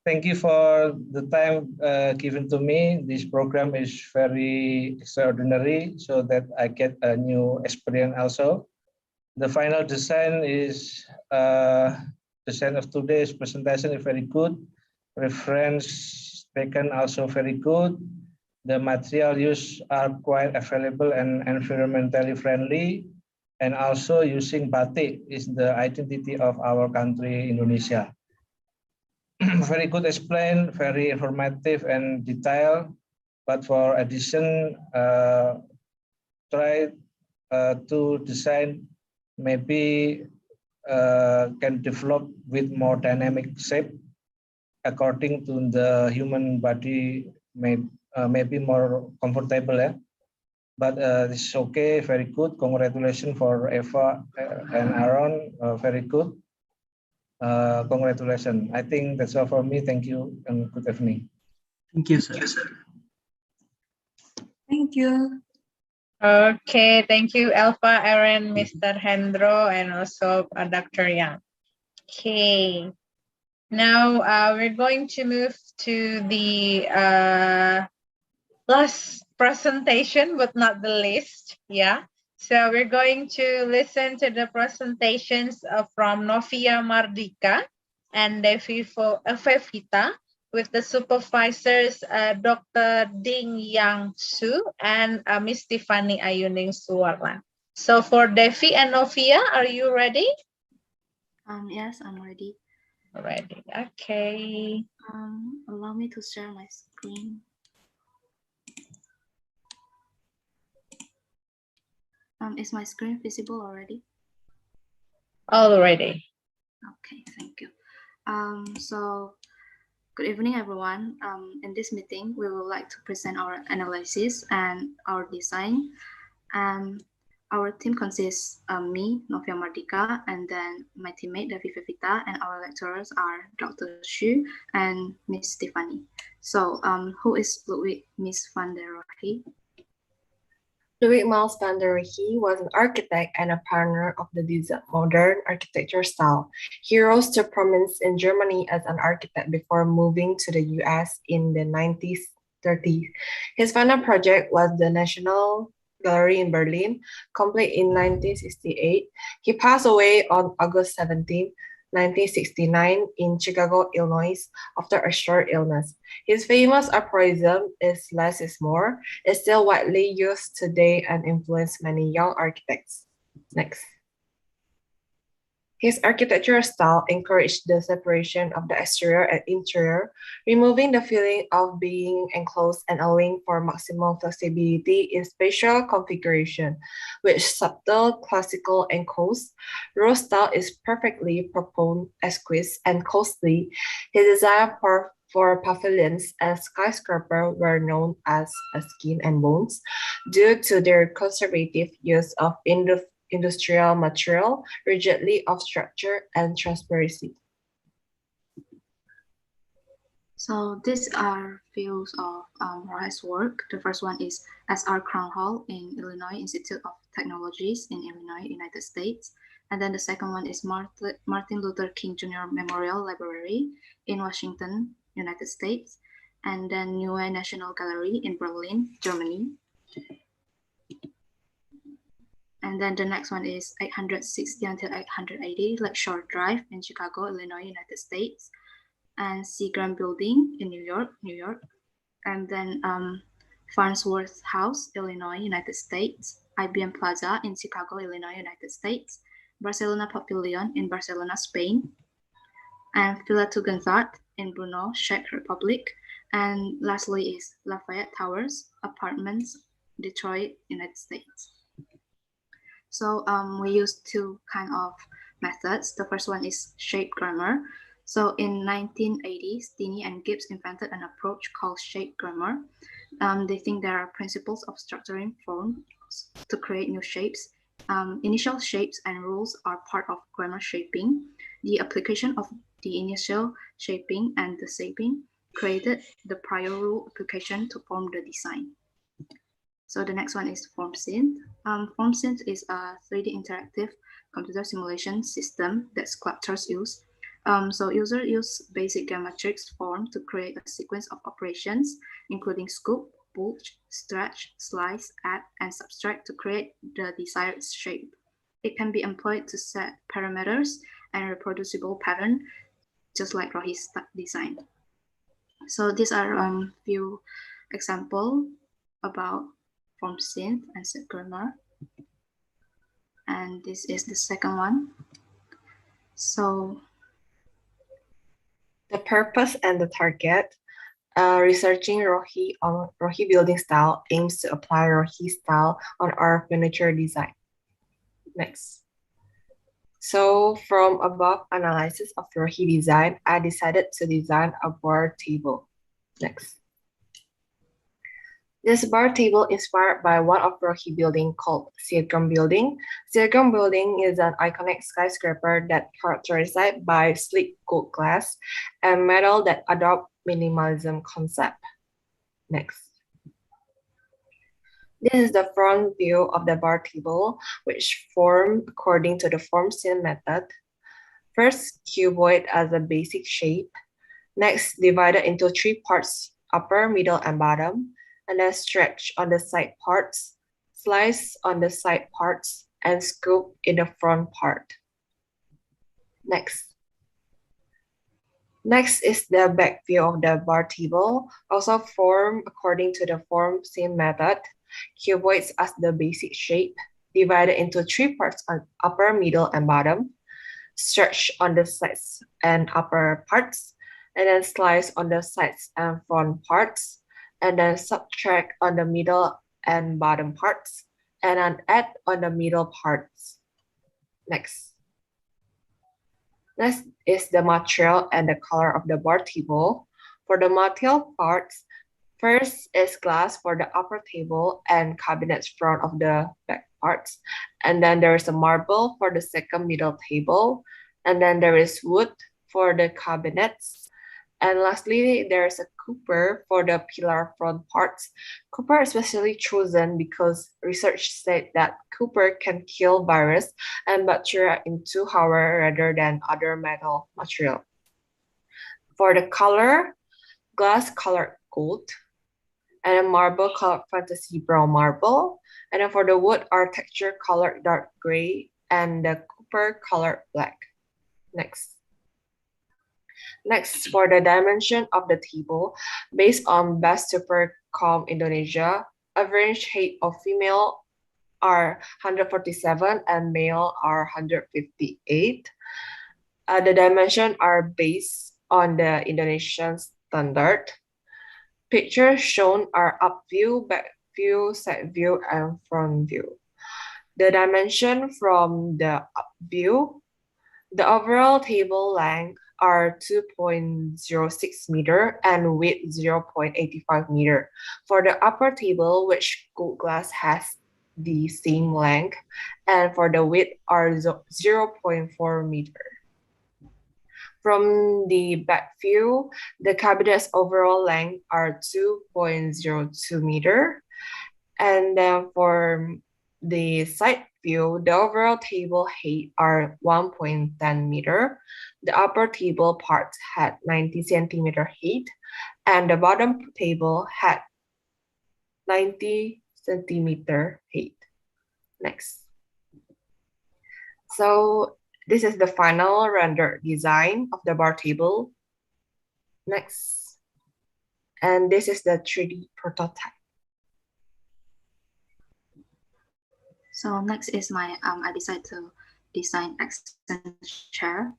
Thank you for the time given to me. This program is very extraordinary so that I get a new experience also. The final design is design of today's presentation is very good. Reference taken also very good. The material used are quite available and environmentally friendly. And also using batik is the identity of our country, Indonesia. Very good explained, very informative and detailed. But for addition, try to design maybe can develop with more dynamic shape according to the human body maybe more comfortable, yeah? But this is okay, very good. Congratulations for Eva and Aaron, very good. Congratulations. I think that's all for me. Thank you and good evening. Thank you, sir. Thank you. Okay, thank you, Alpha, Aaron, Mr. Hendro, and also Dr. Yang. Okay, now we're going to move to the last presentation, but not the least. Yeah. So we're going to listen to the presentations from Novia Mardika and Fevita with the supervisors Dr. Ding Yang Su and Miss Tiffany Ayuning Suwarlan. So for Devi and Novia, are you ready? Yes, I'm ready. Ready. Okay. Allow me to share my screen. Is my screen visible already? Already. Okay, thank you. So, good evening, everyone. In this meeting, we would like to present our analysis and our design. Our team consists me, Novia Mardika, and then my teammate Davi Vivita, and our lecturers are Dr. Xu and Miss Stephanie. So who is Ludwig Mies van der Rohe? Ludwig Mies van der Rohe was an architect and a pioneer of the modern architecture style. He rose to prominence in Germany as an architect before moving to the US in the 1930s. His final project was the National Gallery in Berlin, complete in 1968. He passed away on August 17, 1969 in Chicago, Illinois, after a short illness. His famous aphorism is "less is more" is still widely used today and influenced many young architects. Next. His architectural style encouraged the separation of the exterior and interior, removing the feeling of being enclosed and allowing for maximum flexibility in spatial configuration. With subtle, classical, and coast, Rowe's style is perfectly proportioned, exquisite, and costly. His desire for pavilions and skyscrapers were known as skin and bones due to their conservative use of industrial material, rigidity of structure, and transparency. So these are views of Rohe's work. The first one is SR Crown Hall in Illinois Institute of Technologies in Illinois, United States. And then the second one is Martin Luther King Jr. Memorial Library in Washington, United States. And then Neue National Gallery in Berlin, Germany. And then the next one is 860 until 880 Lakeshore Drive in Chicago, Illinois, United States. And Seagram Building in New York. And then Farnsworth House, Illinois, United States. IBM Plaza in Chicago, Illinois, United States. Barcelona Pavilion in Barcelona, Spain. And Villa Tugendhat in Brno, Czech Republic. And lastly is Lafayette Towers, Apartments, Detroit, United States. So we use two kind of methods. The first one is shape grammar. So in 1980s, Stinney and Gibbs invented an approach called shape grammar. They think there are principles of structuring forms to create new shapes. Initial shapes and rules are part of grammar shaping. The application of the initial shaping and the shaping created the prior rule application to form the design. So the next one is FormSynth. FormSynth is a 3D interactive computer simulation system that sculptors use. So users use basic geometric form to create a sequence of operations, including scoop, bulge, stretch, slice, add, and subtract to create the desired shape. It can be employed to set parameters and reproducible pattern, just like Rohe's design. So these are a few examples about FormSynth and set grammar. And this is the second one. So the purpose and the target. Researching Rohe on Rohe building style aims to apply Rohe style on our furniture design. Next. So from above analysis of Rohe design, I decided to design a bar table. Next. This bar table inspired by one of Rohe building called Seagram Building. Seagram Building is an iconic skyscraper that characterized by sleek gold glass and metal that adopt minimalism concept. Next. This is the front view of the bar table, which formed according to the FormSynth method. First, cuboid as a basic shape. Next, divided into three parts, upper, middle, and bottom. And then stretch on the side parts, slice on the side parts, and scoop in the front part. Next. Next is the back view of the bar table, also formed according to the FormSynth method. Cuboids as the basic shape, divided into three parts on upper, middle, and bottom. Stretch on the sides and upper parts, and then slice on the sides and front parts. And then subtract on the middle and bottom parts, and then add on the middle parts. Next. Next is the material and the color of the bar table. For the material parts, first is glass for the upper table and cabinets front of the back parts. And then there is a marble for the second middle table. And then there is wood for the cabinets. And lastly, there's a copper for the pillar front parts. Copper is especially chosen because research said that copper can kill virus and bacteria in 2 hours rather than other metal material. For the color, glass colored gold, and a marble colored fantasy brown marble. And then for the wood, architecture colored dark gray and the copper colored black. Next. Next, for the dimension of the table, based on Best Supercom Indonesia, average height of female are 147 and male are 158. The dimensions are based on the Indonesian standard. Pictures shown are up view, back view, side view, and front view. The dimension from the up view, the overall table length are 2.06 meter and width 0.85 meter. For the upper table, which gold glass has the same length, and for the width are 0.4 meter. From the back view, the cabinet's overall length are 2.02 meter. And then for the side view, the overall table height are 1.10 meter. The upper table part had 90 centimeter height, and the bottom table had 90 centimeter height. Next. So this is the final rendered design of the bar table. Next. And this is the 3D prototype. So next is my, I decided to design accent chair.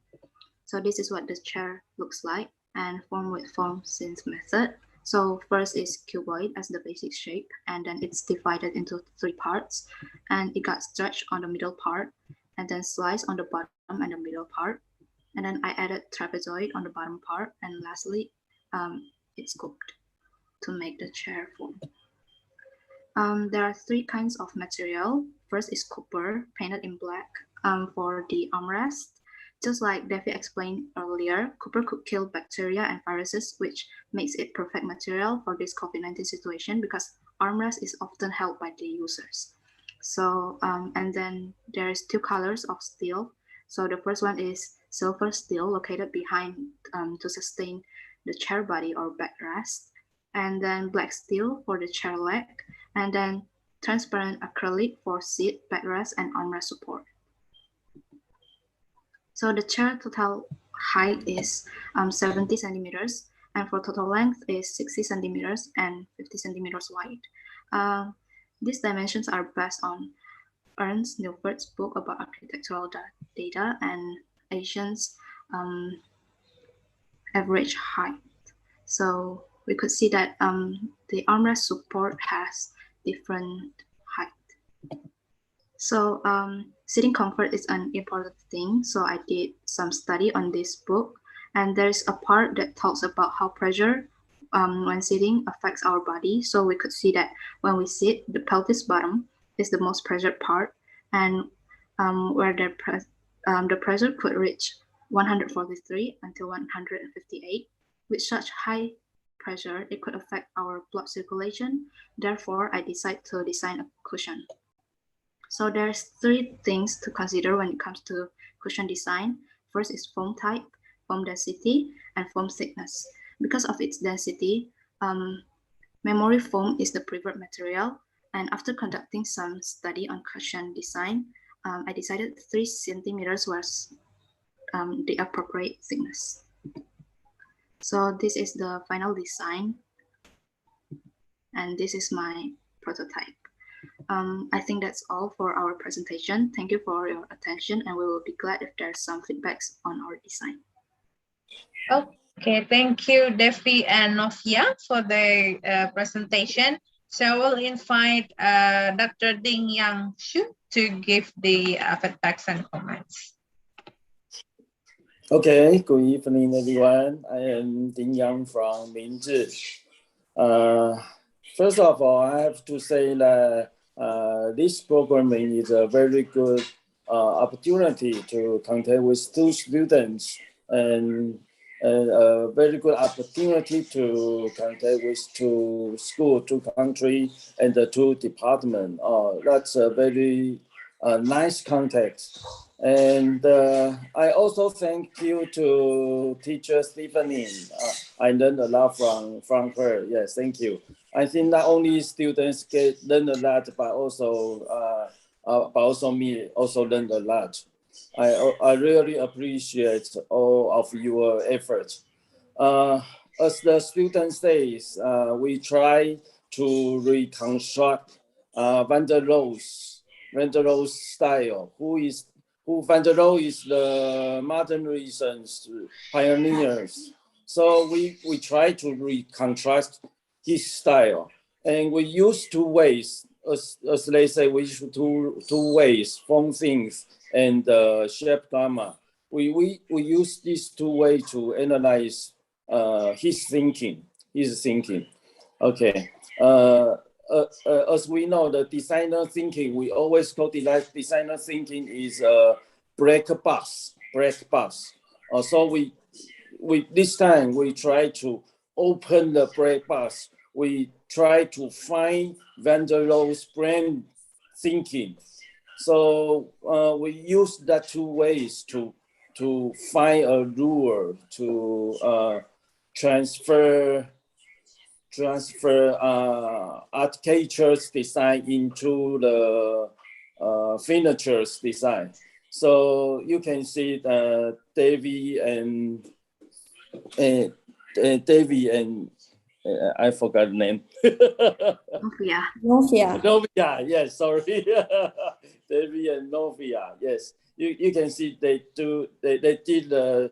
So this is what the chair looks like, and form with form since method. So first is cuboid as the basic shape, and then it's divided into 3 parts, and it got stretched on the middle part, and then sliced on the bottom and the middle part. And then I added trapezoid on the bottom part, and lastly, it's scooped to make the chair form. There are 3 kinds of material. First is copper, painted in black for the armrest. Just like Devi explained earlier, copper could kill bacteria and viruses, which makes it perfect material for this COVID-19 situation because armrest is often held by the users. So, and then there's 2 colors of steel. So the first one is silver steel located behind to sustain the chair body or backrest, and then black steel for the chair leg, and then transparent acrylic for seat, backrest, and armrest support. So the chair total height is 70 centimeters, and for total length is 60 centimeters and 50 centimeters wide. These dimensions are based on Ernst Nilfert's book about architectural data and Asians' average height. So we could see that the armrest support has different height. So sitting comfort is an important thing. So I did some study on this book, and there's a part that talks about how pressure when sitting affects our body. So we could see that when we sit, the pelvis bottom is the most pressured part, and where the pressure could reach 143 until 158. With such high pressure, it could affect our blood circulation. Therefore, I decided to design a cushion. So there's 3 things to consider when it comes to cushion design. First is foam type, foam density, and foam thickness. Because of its density, memory foam is the preferred material. And after conducting some study on cushion design, I decided 3 centimeters was the appropriate thickness. So this is the final design, and this is my prototype. I think that's all for our presentation. Thank you for your attention, and we will be glad if there's some feedbacks on our design. Okay, thank you, Devi and Novia, for the presentation. So we'll invite Dr. Ding Yang Shu to give the feedbacks and comments. Okay, good evening, everyone. I am Ding Yang from Mingzhi. First of all, I have to say that this programming is a very good opportunity to contact with two students and a very good opportunity to contact with two school, two country, and the two department. That's a very nice contact. And I also thank you to teacher Stephanie. I learned a lot from her. Yes, thank you. I think not only students learn a lot, but also me also learned a lot. I really appreciate all of your efforts. As the student says, we try to reconstruct Van der Rohe's style. Van der Rohe is the modern reasons pioneers. So we try to reconstruct his style, and we use two ways, as they say, we use two ways: form things and shape gamma. We use these two ways to analyze his thinking. Okay. As we know, the designer thinking, we always call designer thinking is a break box. So we this time we try to open the break box. We try to find Van der Rohe's brain thinking. So we use that two ways to find a lure to transfer architecture's design into the furniture's design. So you can see Davy and I forgot the name. Novia. Yes, sorry. Davy and Novia. Yes, you can see they did the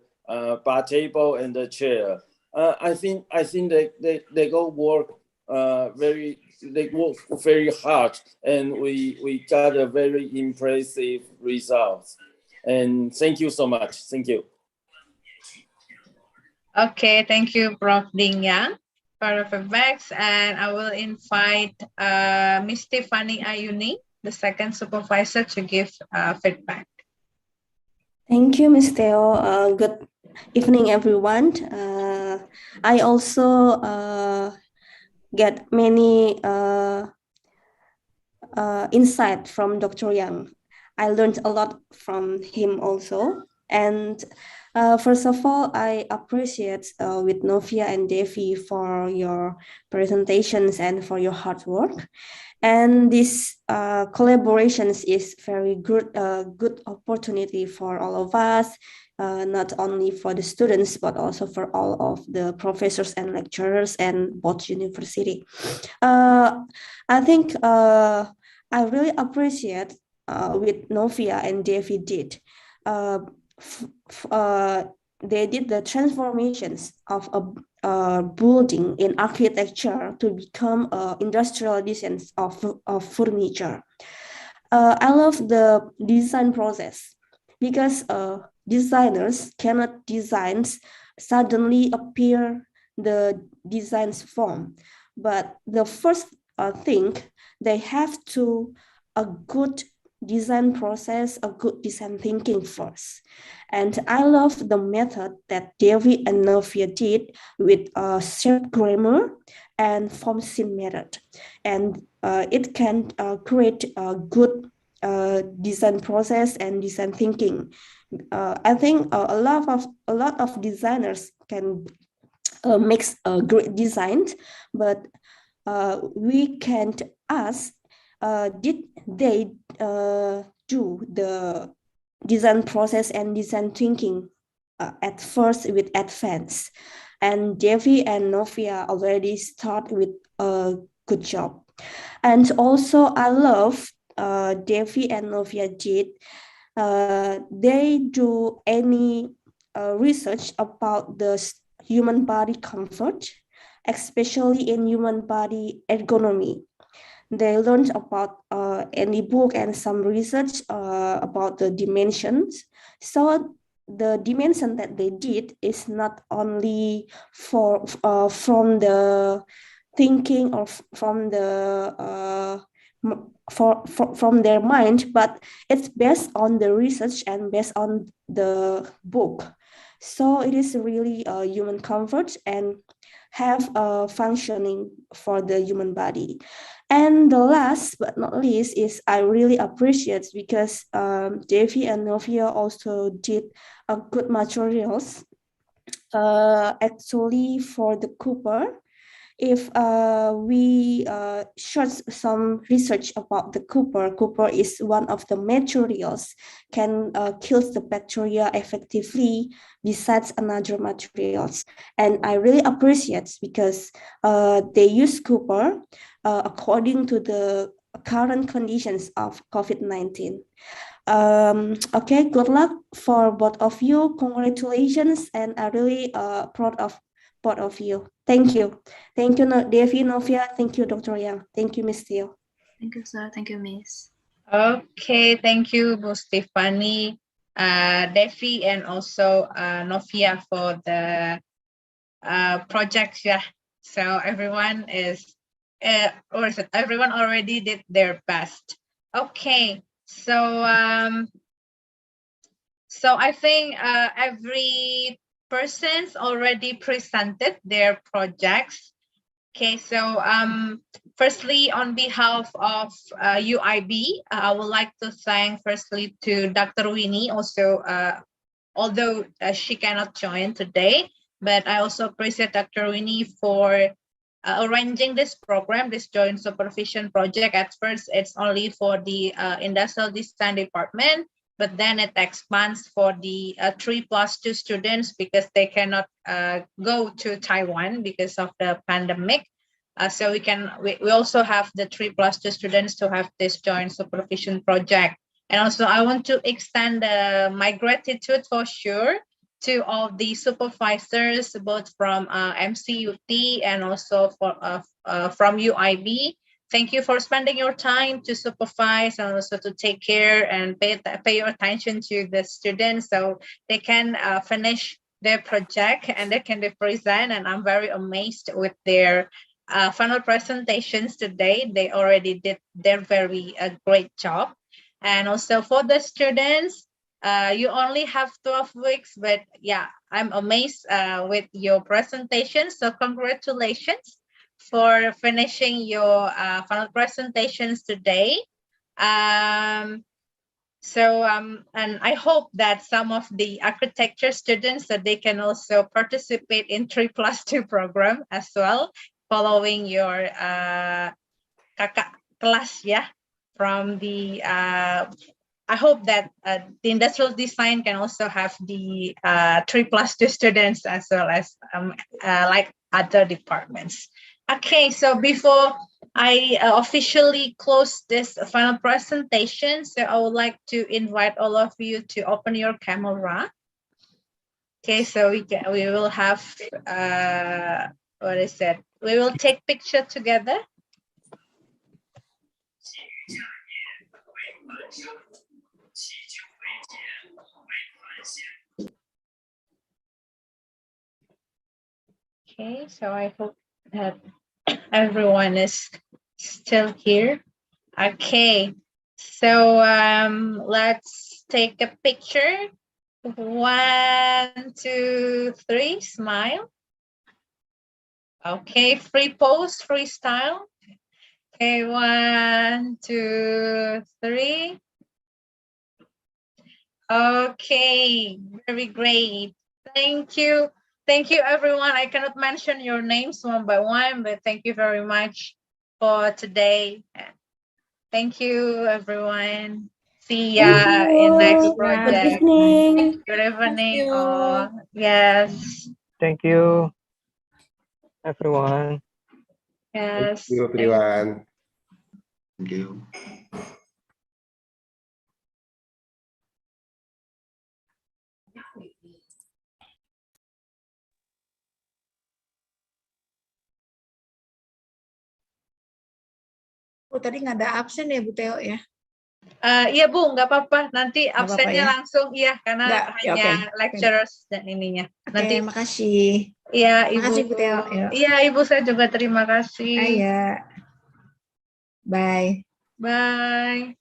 bar table and the chair. I think they go work very hard, and we got a very impressive result. And thank you so much. Thank you. Okay, thank you, Prof. Ding Yang, for the feedbacks, and I will invite Ms. Tiffany Ayuni, the second supervisor, to give feedback. Thank you, Ms. Theo. Good evening, everyone. I also get many insight from Dr. Yang. I learned a lot from him also. And first of all, I appreciate with Novia and Devi for your presentations and for your hard work. And this collaborations is very good opportunity for all of us, not only for the students, but also for all of the professors and lecturers and both university. I think I really appreciate with Novia and Devi did. They did the transformations of a building in architecture to become industrial design of furniture. I love the design process because designers cannot suddenly appear the design's form, but the first thing they have to a good design process, a good design thinking first. And I love the method that Devi and Novia did with shape grammar and form scene method. And it can create a good design process and design thinking. I think a lot of designers can make great designs, but we can't ask, did they do the design process and design thinking at first with advance? And Devi and Novia already start with a good job. And also I love Devi and Novia did. They do any research about the human body comfort, especially in human body ergonomy. They learned about any book and some research about the dimensions. So the dimension that they did is not only from the thinking or from the from their mind, but it's based on the research and based on the book. So it is really a human comfort and have a functioning for the human body. And the last but not least is I really appreciate because Devi and Novia also did a good materials. Actually for the Cooper, if we search some research about the Cooper is one of the materials can kill the bacteria effectively besides another materials. And I really appreciate because they use Cooper according to the current conditions of COVID-19. Okay, good luck for both of you. Congratulations, and I'm really proud of both of you. Thank you. Thank you, Devi, Novia. Thank you, Dr. Yang. Thank you, Ms. Theo. Thank you, sir. Thank you, Miss. Okay, thank you, Bu Stephanie, Devi, and also Novia for the project. Yeah, so everyone is, everyone already did their best. Okay, so so I think every person's already presented their projects. Okay, so firstly, on behalf of UIB, I would like to thank firstly to Dr. Winnie, also although she cannot join today, but I also appreciate Dr. Winnie for arranging this program, this joint supervision project. At first, it's only for the industrial design department, but then it expands for the 3+2 students because they cannot go to Taiwan because of the pandemic. So we also have the 3+2 students to have this joint supervision project. And also I want to extend my gratitude for sure to all the supervisors, both from MCUT and also from UIB. Thank you for spending your time to supervise and also to take care and pay your attention to the students so they can finish their project and they can present. And I'm very amazed with their final presentations today. They already did their very great job. And also for the students, you only have 12 weeks, but yeah, I'm amazed with your presentation. So congratulations for finishing your final presentations today. And I hope that some of the architecture students that they can also participate in 3+2 program as well, following your kakak class, yeah, from the I hope that the industrial design can also have the 3+2 students as well as like other departments. Okay, so before I officially close this final presentation, so I would like to invite all of you to open your camera. Okay, so we will have what is that? We will take picture together. Okay, so I hope that everyone is still here. Okay, so let's take a picture. 1, 2, 3, smile. Okay, free pose, freestyle. Okay, 1, 2, 3. Okay, very great. Thank you. Thank you, everyone. I cannot mention your names one by one, but thank you very much for today. Thank you, everyone. See ya in next project. Good evening. Good evening, all. Yes. Thank you, everyone. Yes. Thank you, everyone. Thank you. Oh, tadi nggak ada absen ya Bu Teo ya? Iya Bu, nggak apa-apa. Nanti Nggak apa-apa absennya ya? langsung, iya, karena Nggak, ya, hanya oke. lecturers dan ininya. Nanti, Oke, makasih. iya Ibu. Makasih Bu Teo. Yuk. Iya Ibu, saya juga terima kasih. Iya. Bye. Bye.